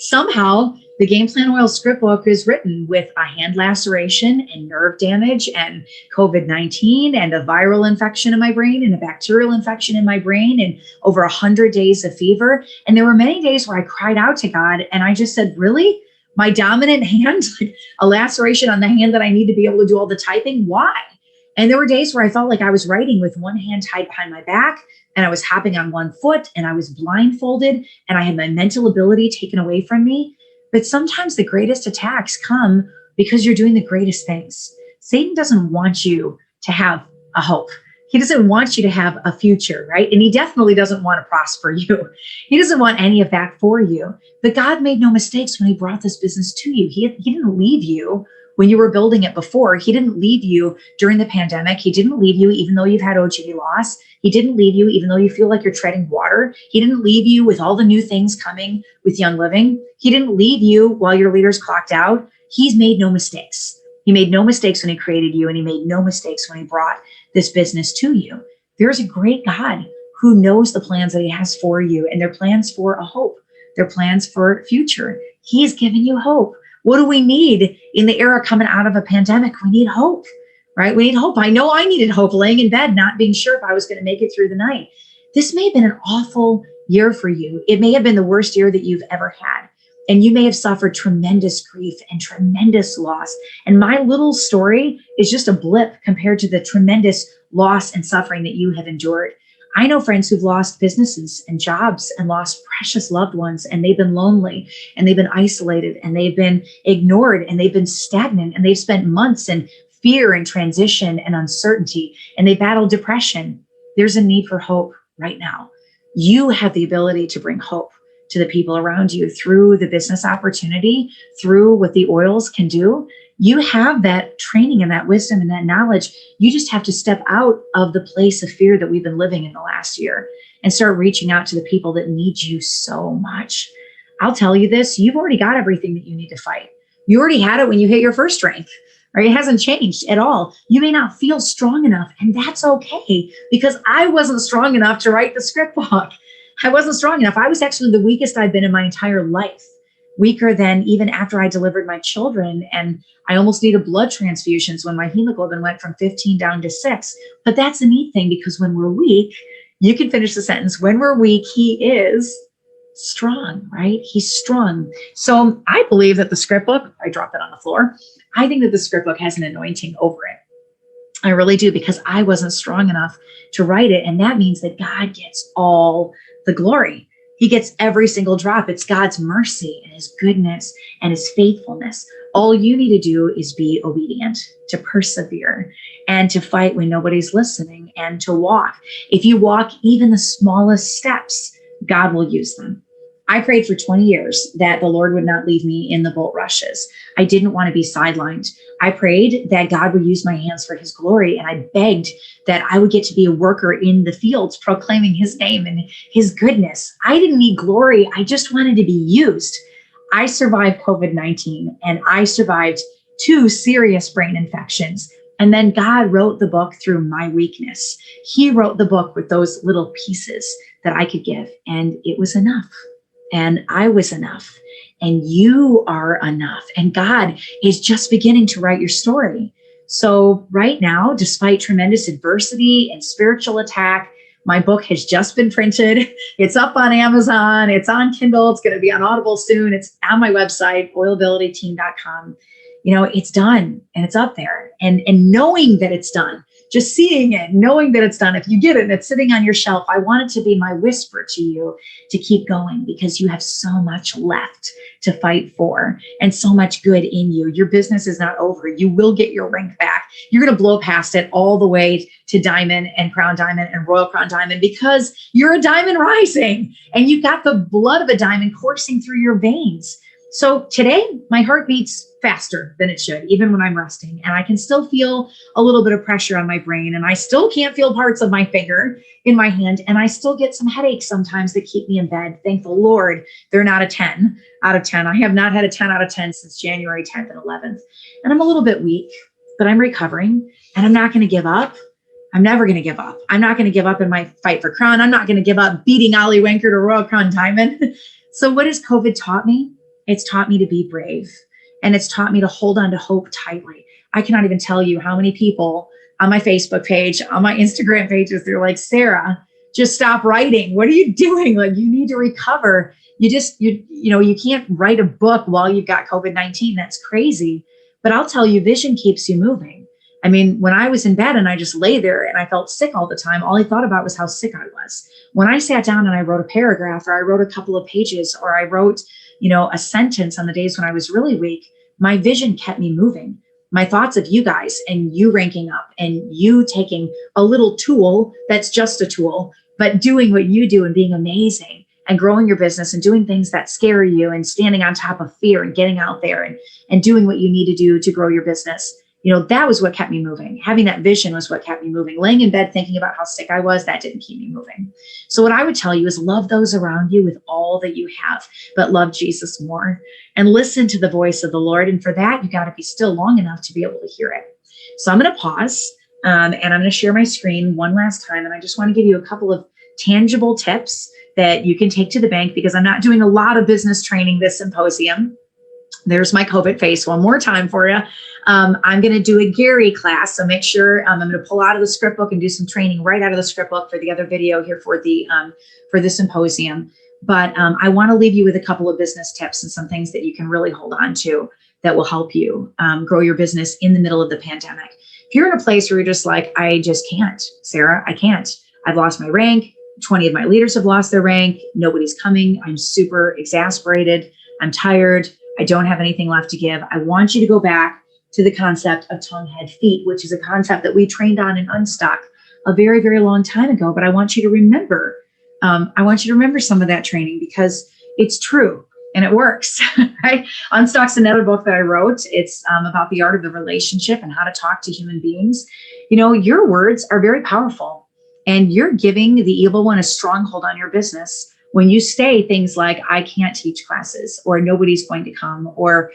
somehow the Game Plan Oil script book is written with a hand laceration and nerve damage and COVID-19 and a viral infection in my brain and a bacterial infection in my brain and over 100 days of fever. And there were many days where I cried out to God, and I just said, really? My dominant hand, like a laceration on the hand that I need to be able to do all the typing? Why? And there were days where I felt like I was writing with one hand tied behind my back, and I was hopping on one foot, and I was blindfolded, and I had my mental ability taken away from me. But sometimes the greatest attacks come because you're doing the greatest things. Satan doesn't want you to have a hope. He doesn't want you to have a future, right? And he definitely doesn't want to prosper you. He doesn't want any of that for you. But God made no mistakes when he brought this business to you. He didn't leave you when you were building it before. He didn't leave you during the pandemic. He didn't leave you even though you've had OGV loss. He didn't leave you even though you feel like you're treading water. He didn't leave you with all the new things coming with Young Living. He didn't leave you while your leaders clocked out. He's made no mistakes. He made no mistakes when he created you, and he made no mistakes when he brought this business to you. There's a great God who knows the plans that he has for you, and they're plans for a hope. They're plans for future. He's giving you hope. What do we need in the era coming out of a pandemic? We need hope, right? We need hope. I know I needed hope laying in bed, not being sure if I was going to make it through the night. This may have been an awful year for you. It may have been the worst year that you've ever had. And you may have suffered tremendous grief and tremendous loss. And my little story is just a blip compared to the tremendous loss and suffering that you have endured. I know friends who've lost businesses and jobs and lost precious loved ones, and they've been lonely and they've been isolated and they've been ignored and they've been stagnant and they've spent months in fear and transition and uncertainty, and they battled depression. There's a need for hope right now. You have the ability to bring hope to the people around you through the business opportunity, through what the oils can do. You have that training and that wisdom and that knowledge. You just have to step out of the place of fear that we've been living in the last year and start reaching out to the people that need you so much. I'll tell you this, you've already got everything that you need to fight. You already had it when you hit your first strength, right? It hasn't changed at all. You may not feel strong enough, and that's okay, because I wasn't strong enough to write the script book. I wasn't strong enough. I was actually the weakest I've been in my entire life, weaker than even after I delivered my children. And I almost needed blood transfusions when my hemoglobin went from 15 down to 6. But that's the neat thing, because when we're weak, you can finish the sentence. When we're weak, he is strong, right? He's strong. So I believe that the script book, I dropped it on the floor. I think that the script book has an anointing over it. I really do, because I wasn't strong enough to write it. And that means that God gets all the glory. He gets every single drop. It's God's mercy and his goodness and his faithfulness. All you need to do is be obedient, to persevere, and to fight when nobody's listening, and to walk. If you walk even the smallest steps, God will use them. I prayed for 20 years that the Lord would not leave me in the bolt rushes. I didn't want to be sidelined. I prayed that God would use my hands for his glory, and I begged that I would get to be a worker in the fields proclaiming his name and his goodness. I didn't need glory. I just wanted to be used. I survived COVID-19, and I survived 2 serious brain infections. And then God wrote the book through my weakness. He wrote the book with those little pieces that I could give, and it was enough. And I was enough, and you are enough. And God is just beginning to write your story. So right now, despite tremendous adversity and spiritual attack, my book has just been printed. It's up on Amazon. It's on Kindle. It's going to be on Audible soon. It's on my website, oilabilityteam.com. You know, it's done, and it's up there. And knowing that it's done, just seeing it, knowing that it's done, if you get it and it's sitting on your shelf, I want it to be my whisper to you to keep going, because you have so much left to fight for and so much good in you. Your business is not over. You will get your rank back. You're going to blow past it all the way to diamond and crown diamond and royal crown diamond, because you're a diamond rising and you've got the blood of a diamond coursing through your veins. So today, my heart beats faster than it should, even when I'm resting. And I can still feel a little bit of pressure on my brain. And I still can't feel parts of my finger in my hand. And I still get some headaches sometimes that keep me in bed. Thank the Lord, they're not a 10 out of 10. I have not had a 10 out of 10 since January 10th and 11th. And I'm a little bit weak, but I'm recovering. And I'm not going to give up. I'm never going to give up. I'm not going to give up in my fight for crown. I'm not going to give up beating Ollie Wenker to Royal Crown Diamond. So what has COVID taught me? It's taught me to be brave, and it's taught me to hold on to hope tightly. I cannot even tell you how many people on my Facebook page, on my Instagram pages, they're like, Sarah, just stop writing. What are you doing? Like, you need to recover. You can't write a book while you've got COVID-19. That's crazy. But I'll tell you, vision keeps you moving. I mean, when I was in bed and I just lay there and I felt sick all the time, all I thought about was how sick I was. When I sat down and I wrote a paragraph, or I wrote a couple of pages, or I wrote, a sentence on the days when I was really weak, my vision kept me moving. my thoughts of you guys and you ranking up and you taking a little tool that's just a tool, but doing what you do and being amazing and growing your business and doing things that scare you and standing on top of fear and getting out there and doing what you need to do to grow your business. That was what kept me moving. Having that vision was what kept me moving. Laying in bed thinking about how sick I was, that didn't keep me moving. So what I would tell you is love those around you with all that you have, but love Jesus more and listen to the voice of the Lord. And for that, you got to be still long enough to be able to hear it. So I'm going to pause and I'm going to share my screen one last time. And I just want to give you a couple of tangible tips that you can take to the bank, because I'm not doing a lot of business training this symposium. There's my COVID face one more time for you. I'm going to do a Gary class, so make sure I'm going to pull out of the script book and do some training right out of the script book for the other video here for the symposium. But I want to leave you with a couple of business tips and some things that you can really hold on to that will help you grow your business in the middle of the pandemic. If you're in a place where you're just like, I just can't, Sarah, I can't. I've lost my rank. 20 of my leaders have lost their rank. Nobody's coming. I'm super exasperated. I'm tired. I don't have anything left to give. I want you to go back to the concept of tongue, head, feet, which is a concept that we trained on in Unstock a very, very long time ago. But I want you to remember, some of that training, because it's true and it works, right? Unstock's another book that I wrote. It's about the art of the relationship and how to talk to human beings. Your words are very powerful, and you're giving the evil one a stronghold on your business when you say things like, I can't teach classes, or nobody's going to come, or,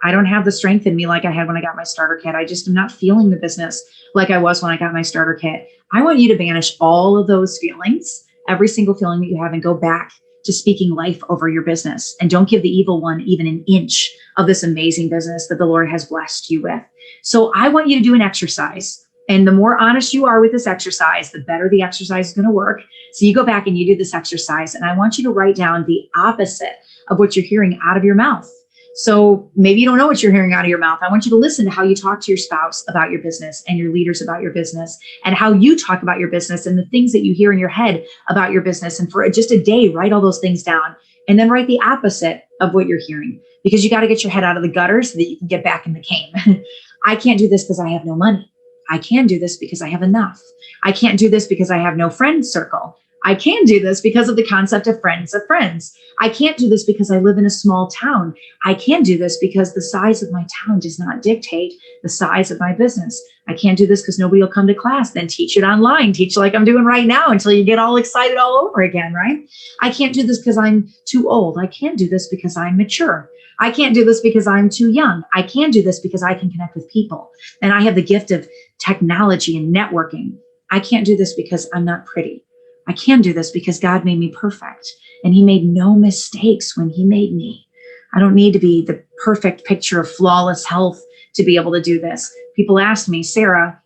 I don't have the strength in me like I had when I got my starter kit. I just am not feeling the business like I was when I got my starter kit. I want you to banish all of those feelings, every single feeling that you have, and go back to speaking life over your business. And don't give the evil one even an inch of this amazing business that the Lord has blessed you with. So I want you to do an exercise. And the more honest you are with this exercise, the better the exercise is going to work. So you go back and you do this exercise, and I want you to write down the opposite of what you're hearing out of your mouth. So maybe you don't know what you're hearing out of your mouth. I want you to listen to how you talk to your spouse about your business and your leaders about your business, and how you talk about your business and the things that you hear in your head about your business. And for just a day, write all those things down, and then write the opposite of what you're hearing, because you got to get your head out of the gutter so that you can get back in the game. I can't do this because I have no money. I can do this because I have enough. I can't do this because I have no friend circle. I can do this because of the concept of friends of friends. I can't do this because I live in a small town. I can do this because the size of my town does not dictate the size of my business. I can't do this because nobody will come to class. Then teach it online. Teach like I'm doing right now until you get all excited all over again, right? I can't do this because I'm too old. I can't do this because I'm mature. I can't do this because I'm too young. I can do this because I can connect with people, and I have the gift of technology and networking. I can't do this because I'm not pretty. I can do this because God made me perfect, and he made no mistakes when he made me. I don't need to be the perfect picture of flawless health to be able to do this. People ask me, Sarah,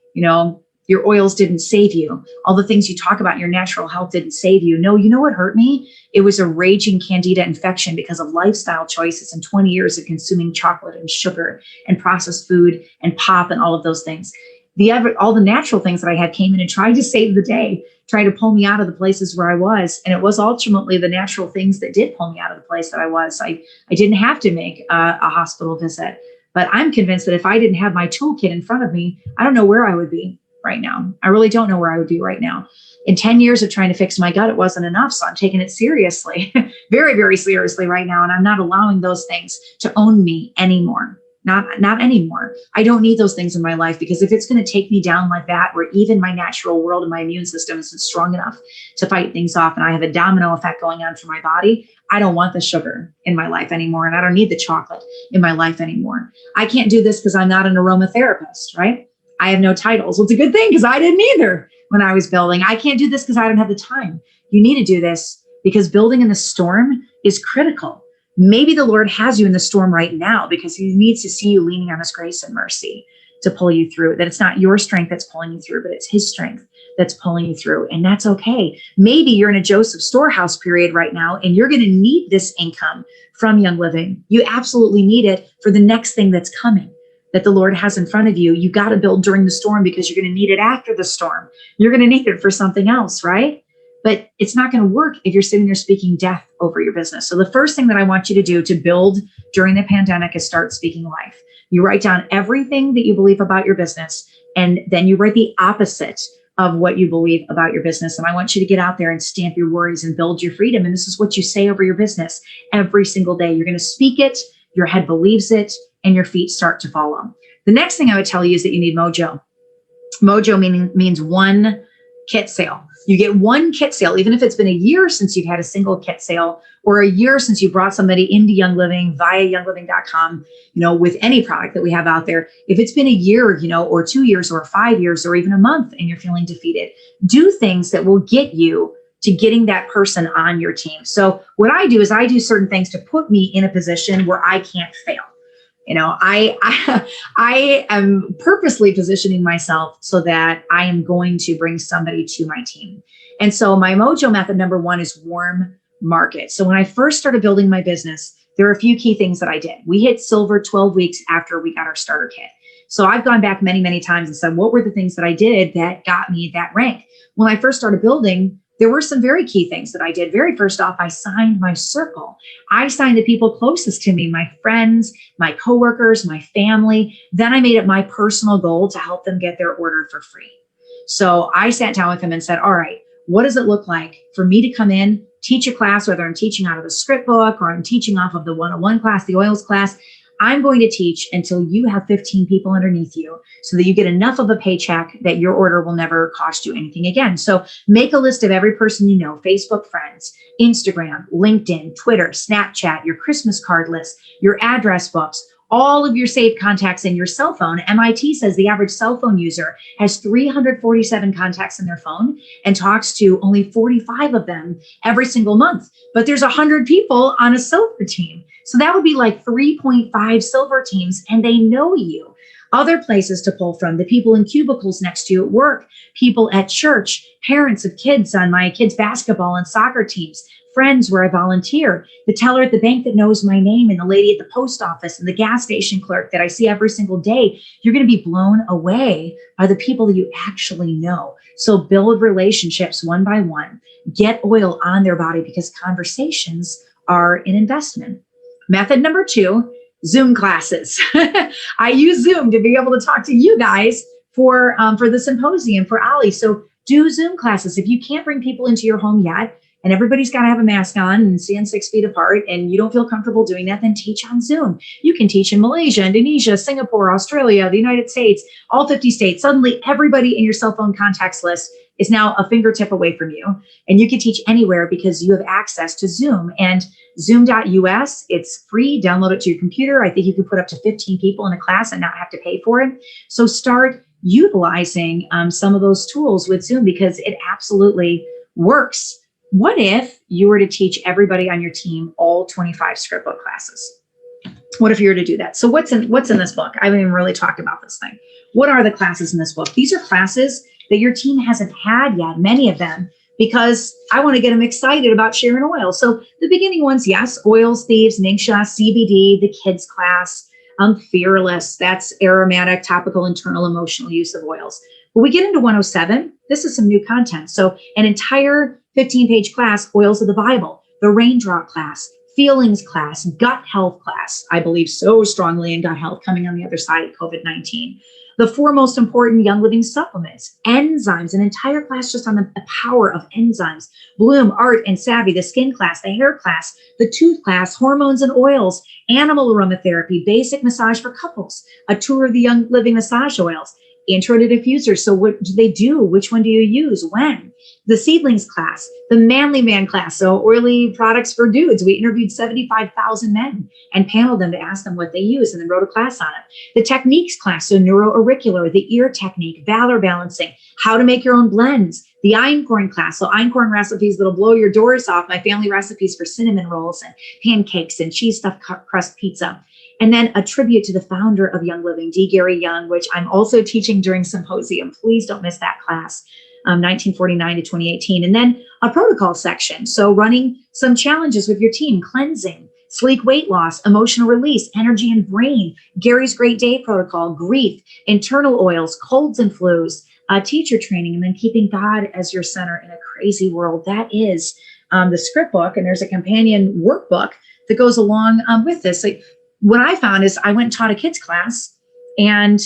your oils didn't save you. All the things you talk about in your natural health didn't save you. No, you know what hurt me? It was a raging candida infection because of lifestyle choices and 20 years of consuming chocolate and sugar and processed food and pop and all of those things. All the natural things that I had came in and tried to save the day, tried to pull me out of the places where I was. And it was ultimately the natural things that did pull me out of the place that I was. I didn't have to make a hospital visit, but I'm convinced that if I didn't have my toolkit in front of me, I don't know where I would be right now. I really don't know where I would be right now. In 10 years of trying to fix my gut, it wasn't enough. So I'm taking it seriously, very, very seriously right now. And I'm not allowing those things to own me anymore. Not anymore. I don't need those things in my life, because if it's going to take me down like that, where even my natural world and my immune system isn't strong enough to fight things off, and I have a domino effect going on for my body, I don't want the sugar in my life anymore. And I don't need the chocolate in my life anymore. I can't do this because I'm not an aromatherapist, right? I have no titles. Well, it's a good thing, because I didn't either when I was building. I can't do this because I don't have the time. You need to do this because building in the storm is critical. Maybe the Lord has you in the storm right now because he needs to see you leaning on his grace and mercy to pull you through, that it's not your strength that's pulling you through, but it's his strength that's pulling you through. And that's okay. Maybe you're in a Joseph storehouse period right now, and you're going to need this income from Young Living. You absolutely need it for the next thing that's coming, that the Lord has in front of you. You got to build during the storm because you're going to need it after the storm. You're going to need it for something else, right? but it's not going to work if you're sitting there speaking death over your business. So the first thing that I want you to do to build during the pandemic is start speaking life. You write down everything that you believe about your business, and then you write the opposite of what you believe about your business. And I want you to get out there and stamp your worries and build your freedom. And this is what you say over your business every single day. You're going to speak it, your head believes it, and your feet start to follow. The next thing I would tell you is that you need mojo. Mojo means one kit sale. You get one kit sale, even if it's been a year since you've had a single kit sale, or a year since you brought somebody into Young Living via youngliving.com, with any product that we have out there. If it's been a year, or 2 years or 5 years or even a month and you're feeling defeated, do things that will get you to getting that person on your team. So what I do is I do certain things to put me in a position where I can't fail. I am purposely positioning myself so that I am going to bring somebody to my team. And so my mojo method number one is warm market. So when I first started building my business, there are a few key things that I did. We hit silver 12 weeks after we got our starter kit. So I've gone back many, many times and said, what were the things that I did that got me that rank? When I first started building, there were some very key things that I did. Very first off, I signed my circle. I signed the people closest to me, my friends, my coworkers, my family. Then I made it my personal goal to help them get their order for free. So I sat down with them and said, all right, what does it look like for me to come in, teach a class, whether I'm teaching out of the script book or I'm teaching off of the 101 class, the oils class? I'm going to teach until you have 15 people underneath you so that you get enough of a paycheck that your order will never cost you anything again. So make a list of every person you know, Facebook friends, Instagram, LinkedIn, Twitter, Snapchat, your Christmas card list, your address books, all of your saved contacts in your cell phone. MIT says the average cell phone user has 347 contacts in their phone and talks to only 45 of them every single month. But there's 100 people on a silver team. So that would be like 3.5 silver teams, and they know you. Other places to pull from, the people in cubicles next to you at work, people at church, parents of kids on my kids' basketball and soccer teams, friends where I volunteer, the teller at the bank that knows my name, and the lady at the post office, and the gas station clerk that I see every single day. You're going to be blown away by the people that you actually know. So build relationships one by one. Get oil on their body because conversations are an investment. Method number two, Zoom classes. I use Zoom to be able to talk to you guys for the symposium for Ollie. So do Zoom classes. If you can't bring people into your home yet, and everybody's got to have a mask on and stand 6 feet apart, and you don't feel comfortable doing that, then teach on Zoom. You can teach in Malaysia, Indonesia, Singapore, Australia, the United States, all 50 states. Suddenly, everybody in your cell phone contacts list is now a fingertip away from you. And you can teach anywhere because you have access to Zoom. And Zoom.us, it's free. Download it to your computer. I think you can put up to 15 people in a class and not have to pay for it. So start utilizing some of those tools with Zoom because it absolutely works. What if you were to teach everybody on your team all 25 script book classes? What if you were to do that? So what's in this book? I haven't even really talked about this thing. What are the classes in this book? These are classes that your team hasn't had yet, many of them, because I want to get them excited about sharing oil. So the beginning ones, yes, oils, thieves, Ningxia, CBD, the kids class, Fearless, that's aromatic, topical, internal, emotional use of oils. When we get into 107, this is some new content. So an entire 15-page class, Oils of the Bible, the Raindrop class, Feelings class, Gut Health class. I believe so strongly in gut health coming on the other side of COVID-19. The 4 most important Young Living supplements, enzymes, an entire class just on the power of enzymes, Bloom, Art, and Savvy, the skin class, the hair class, the tooth class, hormones and oils, animal aromatherapy, basic massage for couples, a tour of the Young Living massage oils, intro to diffusers. So what do they do? Which one do you use? When? The seedlings class, the manly man class. So oily products for dudes. We interviewed 75,000 men and paneled them to ask them what they use and then wrote a class on it. The techniques class. So neuroauricular, the ear technique, valor balancing, how to make your own blends. The einkorn class. So einkorn recipes that'll blow your doors off. My family recipes for cinnamon rolls and pancakes and cheese stuffed crust pizza. And then a tribute to the founder of Young Living, D. Gary Young, which I'm also teaching during Symposium. Please don't miss that class, 1949 to 2018. And then a protocol section. So running some challenges with your team, cleansing, sleek weight loss, emotional release, energy and brain, Gary's Great Day protocol, grief, internal oils, colds and flus, teacher training, and then keeping God as your center in a crazy world. That is the script book. And there's a companion workbook that goes along with this. Like, what I found is I went and taught a kids class, and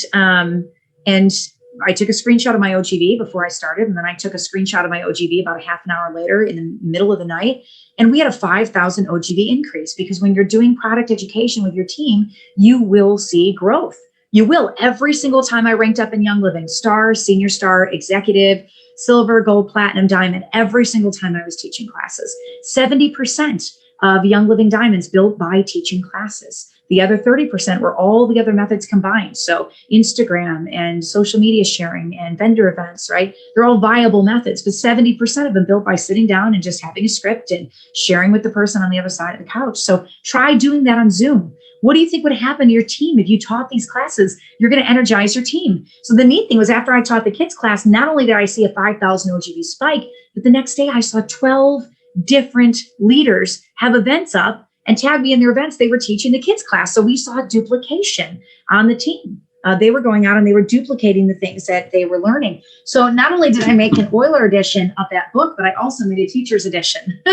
I took a screenshot of my OGV before I started, and then I took a screenshot of my OGV about a half an hour later in the middle of the night, and we had a 5,000 OGV increase, because when you're doing product education with your team, you will see growth. You will. Every single time I ranked up in Young Living, star, senior star, executive, silver, gold, platinum, diamond, every single time I was teaching classes. 70% of Young Living Diamonds built by teaching classes. The other 30% were all the other methods combined. So Instagram and social media sharing and vendor events, right? They're all viable methods, but 70% of them built by sitting down and just having a script and sharing with the person on the other side of the couch. So try doing that on Zoom. What do you think would happen to your team if you taught these classes? You're going to energize your team. So the neat thing was, after I taught the kids class, not only did I see a 5,000 OGV spike, but the next day I saw 12 different leaders have events up and tag me in their events. They were teaching the kids class. So we saw duplication on the team. They were going out and they were duplicating the things that they were learning. So not only did I make an Euler edition of that book, but I also made a teacher's edition.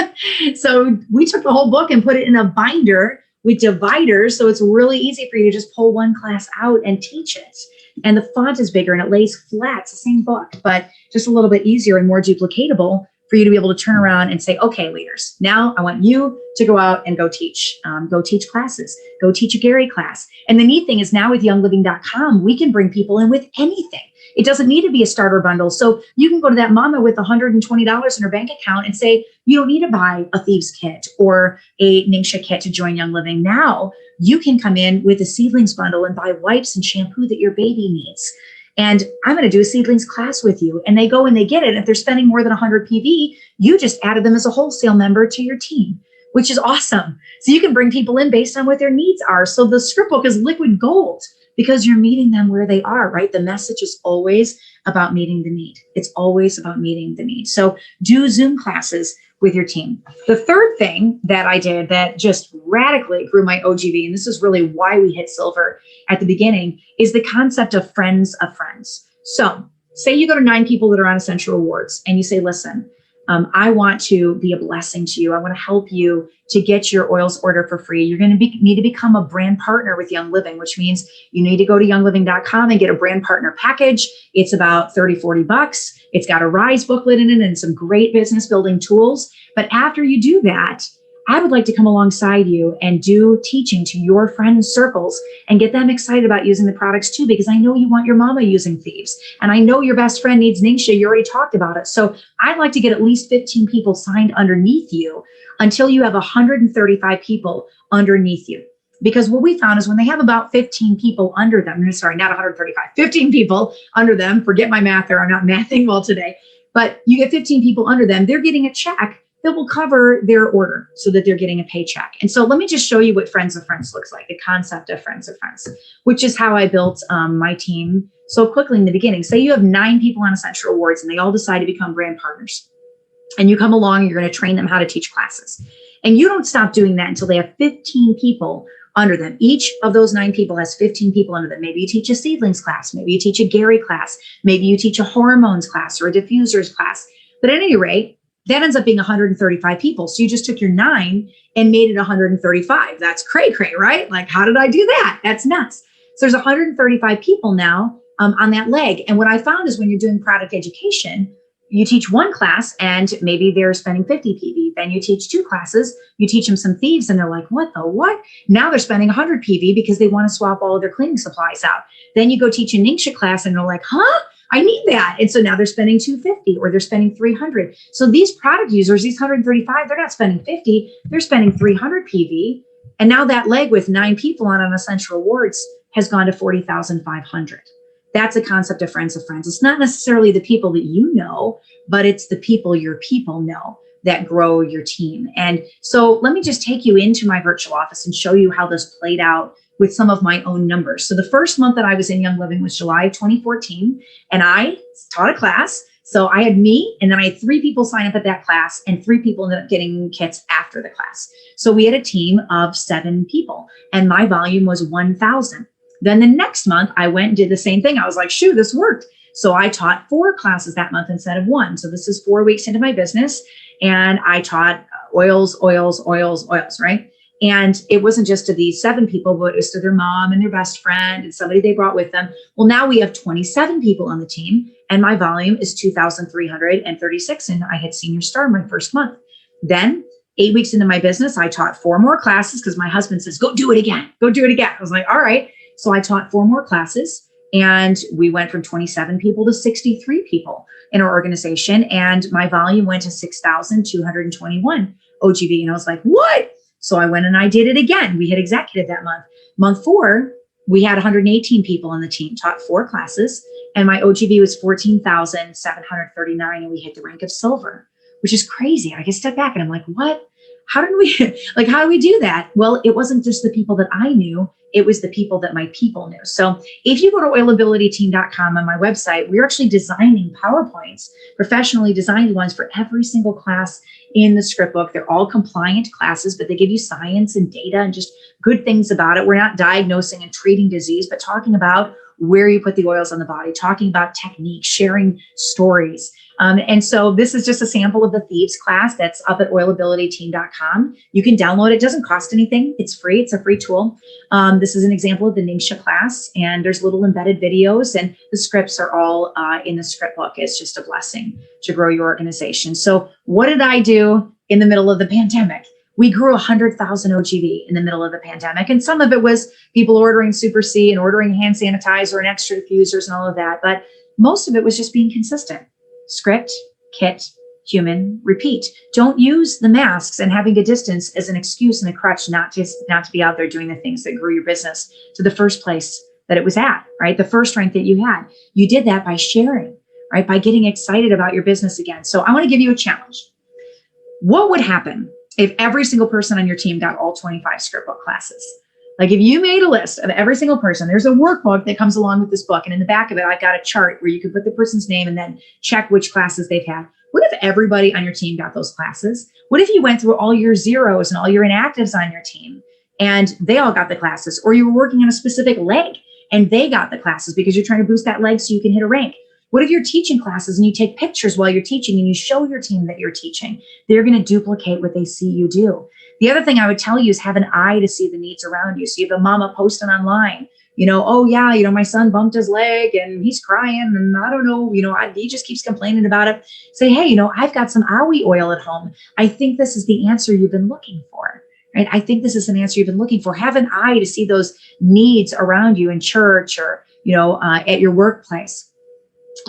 So we took the whole book and put it in a binder with dividers. So it's really easy for you to just pull one class out and teach it. And the font is bigger and it lays flat. It's the same book, but just a little bit easier and more duplicatable for you to be able to turn around and say, okay, leaders, now I want you to go out and go teach classes, go teach a Gary class. And the neat thing is, now with youngliving.com, we can bring people in with anything. It doesn't need to be a starter bundle. So you can go to that mama with $120 in her bank account and say, you don't need to buy a Thieves kit or a Ningxia kit to join Young Living. Now you can come in with a seedlings bundle and buy wipes and shampoo that your baby needs. And I'm going to do a seedlings class with you. And they go and they get it. If they're spending more than 100 PV, you just added them as a wholesale member to your team, which is awesome. So you can bring people in based on what their needs are. So the script book is liquid gold, because you're meeting them where they are, right? The message is always about meeting the need. It's always about meeting the need. So do Zoom classes with your team. The third thing that I did that just radically grew my OGV, and this is really why we hit silver at the beginning, is the concept of friends of friends. So say you go to 9 people that are on Essential Rewards and you say, listen, I want to be a blessing to you. I want to help you to get your oils order for free. You're going to need to become a brand partner with Young Living, which means you need to go to youngliving.com and get a brand partner package. It's about $30-40. It's got a Rise booklet in it and some great business building tools. But after you do that, I would like to come alongside you and do teaching to your friends' circles and get them excited about using the products too, because I know you want your mama using Thieves. And I know your best friend needs Ningxia. You already talked about it. So I'd like to get at least 15 people signed underneath you until you have 135 people underneath you. Because what we found is, when they have about 15 people under them, sorry, not 135, 15 people under them, forget my math there, I'm not mathing well today, but you get 15 people under them, they're getting a check that will cover their order so that they're getting a paycheck. And so let me just show you what Friends of Friends looks like, the concept of Friends of Friends, which is how I built my team so quickly in the beginning. Say you have 9 people on Essential Rewards and they all decide to become brand partners. And you come along and you're going to train them how to teach classes. And you don't stop doing that until they have 15 people under them. Each of those 9 people has 15 people under them. Maybe you teach a seedlings class. Maybe you teach a Gary class. Maybe you teach a hormones class or a diffusers class. But at any rate, that ends up being 135 people. So you just took your 9 and made it 135. That's cray, right? Like, how did I do that? That's nuts. So there's 135 people now on that leg. And what I found is, when you're doing product education, you teach one class and maybe they're spending 50 PV. Then you teach 2 classes, you teach them some Thieves and they're like, what the what? Now they're spending 100 PV because they want to swap all of their cleaning supplies out. Then you go teach a Ningxia class and they're like, huh? I need that. And so now they're spending 250 or they're spending 300. So these product users, these 135, they're not spending 50, they're spending 300 PV. And now that leg with 9 people on Essential Rewards has gone to 40,500. That's a concept of Friends of Friends. It's not necessarily the people that you know, but it's the people your people know that grow your team. And so let me just take you into my virtual office and show you how this played out with some of my own numbers. So the first month that I was in Young Living was July of 2014, and I taught a class. So I had me, and then I had 3 people sign up at that class, and 3 people ended up getting kits after the class. So we had a team of 7 people, and my volume was 1,000. Then the next month I went and did the same thing. I was like, shoot, this worked. So I taught 4 classes that month instead of 1. So this is 4 weeks into my business. And I taught oils, right? And it wasn't just to these 7 people, but it was to their mom and their best friend and somebody they brought with them. Well, now we have 27 people on the team, and my volume is 2,336. And I hit senior star my first month. Then 8 weeks into my business, I taught 4 more classes because my husband says, go do it again. Go do it again. I was like, all right. So I taught 4 more classes, and we went from 27 people to 63 people in our organization. And my volume went to 6,221 OGV. And I was like, what? So I went and I did it again. We hit executive that month. Month 4, we had 118 people on the team, taught 4 classes, and my OGV was 14,739, and we hit the rank of silver, which is crazy. I just step back and I'm like, what? How do we do that? Well, it wasn't just the people that I knew. It was the people that my people knew. So if you go to oilabilityteam.com on my website, we're actually designing PowerPoints, professionally designed ones for every single class in the script book. They're all compliant classes, but they give you science and data and just good things about it. We're not diagnosing and treating disease, but talking about where you put the oils on the body, talking about techniques, sharing stories. And so this is just a sample of the Thieves class that's up at oilabilityteam.com. You can download it. It doesn't cost anything. It's free. It's a free tool. This is an example of the Ningxia class, and there's little embedded videos, and the scripts are all in the script book. It's just a blessing to grow your organization. So what did I do in the middle of the pandemic? We grew 100,000 OGV in the middle of the pandemic. And some of it was people ordering Super C and ordering hand sanitizer and extra diffusers and all of that. But most of it was just being consistent. Script, kit, human, repeat. Don't use the masks and having a distance as an excuse and a crutch not to be out there doing the things that grew your business to the first place that it was at, right? The first rank that you had. You did that by sharing, right? By getting excited about your business again. So I want to give you a challenge. What would happen if every single person on your team got all 25 script book classes? Like if you made a list of every single person, there's a workbook that comes along with this book. And in the back of it, I've got a chart where you can put the person's name and then check which classes they've had. What if everybody on your team got those classes? What if you went through all your zeros and all your inactives on your team and they all got the classes, or you were working on a specific leg and they got the classes because you're trying to boost that leg so you can hit a rank? What if you're teaching classes and you take pictures while you're teaching and you show your team that you're teaching? They're going to duplicate what they see you do. The other thing I would tell you is have an eye to see the needs around you. So you have a mama posting online, oh yeah, my son bumped his leg and he's crying and I don't know, he just keeps complaining about it. Say, hey, I've got some Aoi oil at home. I think this is the answer you've been looking for, right? I think this is an answer you've been looking for. Have an eye to see those needs around you in church or, at your workplace.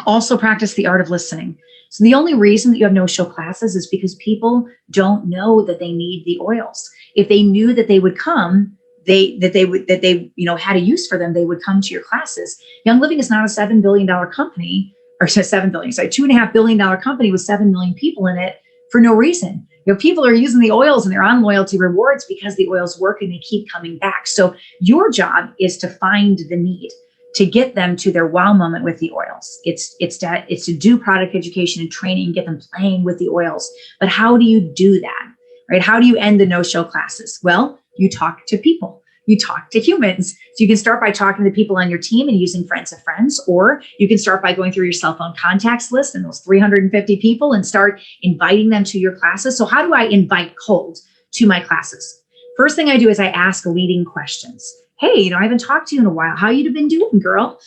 Also practice the art of listening. So the only reason that you have no-show classes is because people don't know that they need the oils. If they knew that they would come, they had a use for them, they would come to your classes. Young Living is not a $7 billion company, or $2.5 billion company with 7 million people in it for no reason. People are using the oils and they're on loyalty rewards because the oils work and they keep coming back. So your job is to find the need, to get them to their wow moment with the oils. It's to do product education and training, get them playing with the oils. But how do you do that, right? How do you end the no-show classes? Well, you talk to people. You talk to humans. So you can start by talking to the people on your team and using friends of friends, or you can start by going through your cell phone contacts list and those 350 people and start inviting them to your classes. So how do I invite cold to my classes? First thing I do is I ask leading questions. Hey, I haven't talked to you in a while. How you been doing, girl?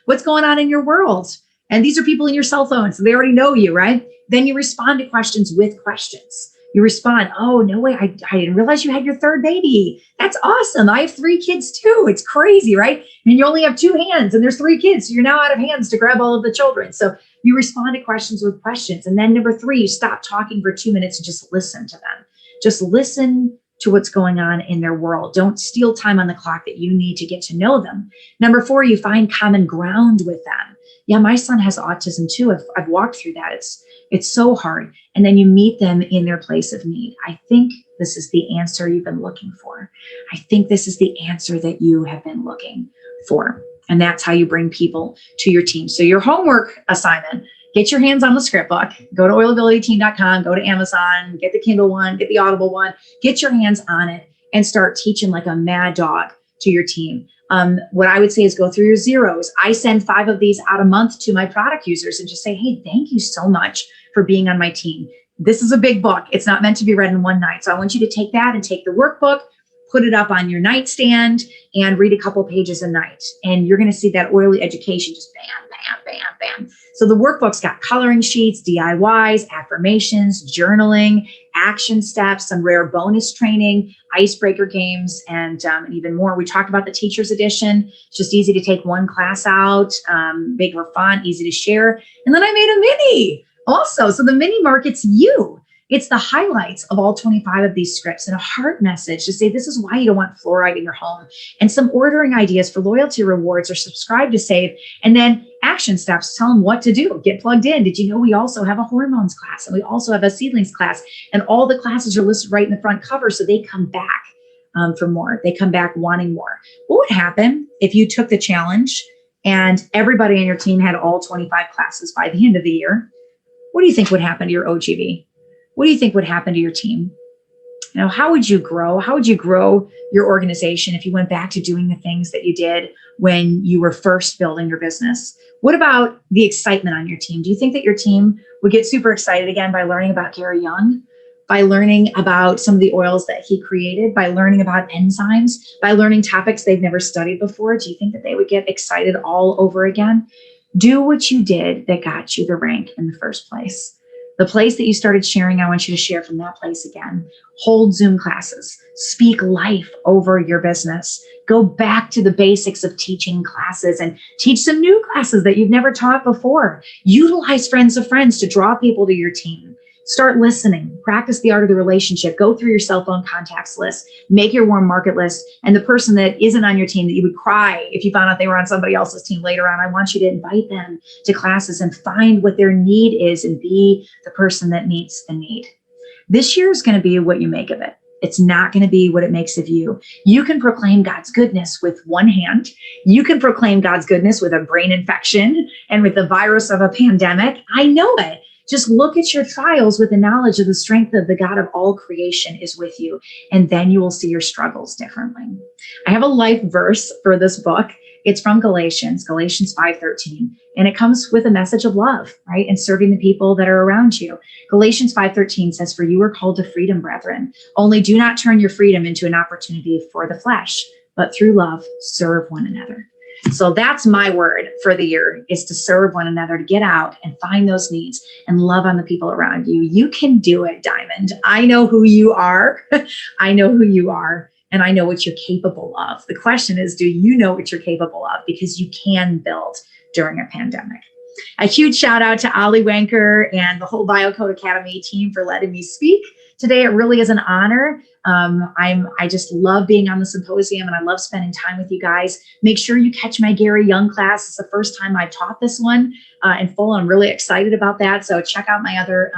What's going on in your world? And these are people in your cell phone, so they already know you, right? Then you respond to questions with questions. You respond, oh, no way, I didn't realize you had your 3rd baby. That's awesome. I have 3 kids too. It's crazy, right? And you only have 2 hands and there's 3 kids. So you're now out of hands to grab all of the children. So you respond to questions with questions. And then number 3, you stop talking for 2 minutes and just listen to them. Just listen to what's going on in their world. Don't steal time on the clock that you need to get to know them. Number 4, you find common ground with them. Yeah, my son has autism too. I've walked through that. It's so hard. And then you meet them in their place of need. I think this is the answer you've been looking for. I think this is the answer that you have been looking for. And that's how you bring people to your team. So your homework assignment, get your hands on the script book, go to oilabilityteam.com, go to Amazon, get the Kindle one, get the Audible one, get your hands on it and start teaching like a mad dog to your team. What I would say is go through your zeros. I send 5 of these out a month to my product users and just say, hey, thank you so much for being on my team. This is a big book. It's not meant to be read in one night. So I want you to take that and take the workbook, put it up on your nightstand, and read a couple pages a night. And you're going to see that oily education just bam, bam, bam, bam. So the workbook's got coloring sheets, DIYs, affirmations, journaling, action steps, some rare bonus training, icebreaker games, and even more. We talked about the teacher's edition. It's just easy to take one class out, big for fun, easy to share. And then I made a mini also. So the mini markets you. It's the highlights of all 25 of these scripts and a heart message to say this is why you don't want fluoride in your home, and some ordering ideas for loyalty rewards or subscribe to save, and then action steps. Tell them what to do. Get plugged in. Did you know we also have a hormones class, and we also have a seedlings class, and all the classes are listed right in the front cover, so they come back for more. They come back wanting more. What would happen if you took the challenge and everybody on your team had all 25 classes by the end of the year? What do you think would happen to your OGV? What do you think would happen to your team? Now, how would you grow? How would you grow your organization if you went back to doing the things that you did when you were first building your business? What about the excitement on your team? Do you think that your team would get super excited again by learning about Gary Young, by learning about some of the oils that he created, by learning about enzymes, by learning topics they've never studied before? Do you think that they would get excited all over again? Do what you did that got you the rank in the first place. The place that you started sharing, I want you to share from that place again. Hold Zoom classes. Speak life over your business. Go back to the basics of teaching classes and teach some new classes that you've never taught before. Utilize friends of friends to draw people to your team. Start listening. Practice the art of the relationship. Go through your cell phone contacts list. Make your warm market list. And the person that isn't on your team that you would cry if you found out they were on somebody else's team later on, I want you to invite them to classes and find what their need is and be the person that meets the need. This year is going to be what you make of it. It's not going to be what it makes of you. You can proclaim God's goodness with one hand. You can proclaim God's goodness with a brain infection and with the virus of a pandemic. I know it. Just look at your trials with the knowledge of the strength of the God of all creation is with you, and then you will see your struggles differently. I have a life verse for this book. It's from Galatians 5:13, and it comes with a message of love, right? And serving the people that are around you. Galatians 5:13 says, "For you are called to freedom, brethren. Only do not turn your freedom into an opportunity for the flesh, but through love, serve one another." So that's my word for the year, is to serve one another, to get out and find those needs and love on the people around you. You can do it, Diamond. I know who you are. I know who you are, and I know what you're capable of. The question is, do you know what you're capable of? Because you can build during a pandemic. A huge shout out to Ollie Wanker and the whole BioCode Academy team for letting me speak today. It really is an honor. I just love being on the symposium, and I love spending time with you guys. Make sure you catch my Gary Young class. It's the first time I've taught this one in full. I'm really excited about that. So check out my other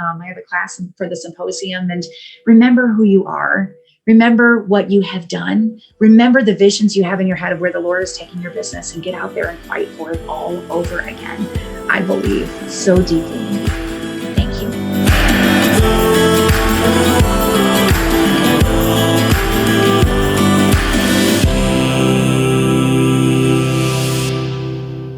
class for the symposium, and remember who you are. Remember what you have done. Remember the visions you have in your head of where the Lord is taking your business, and get out there and fight for it all over again. I believe so deeply.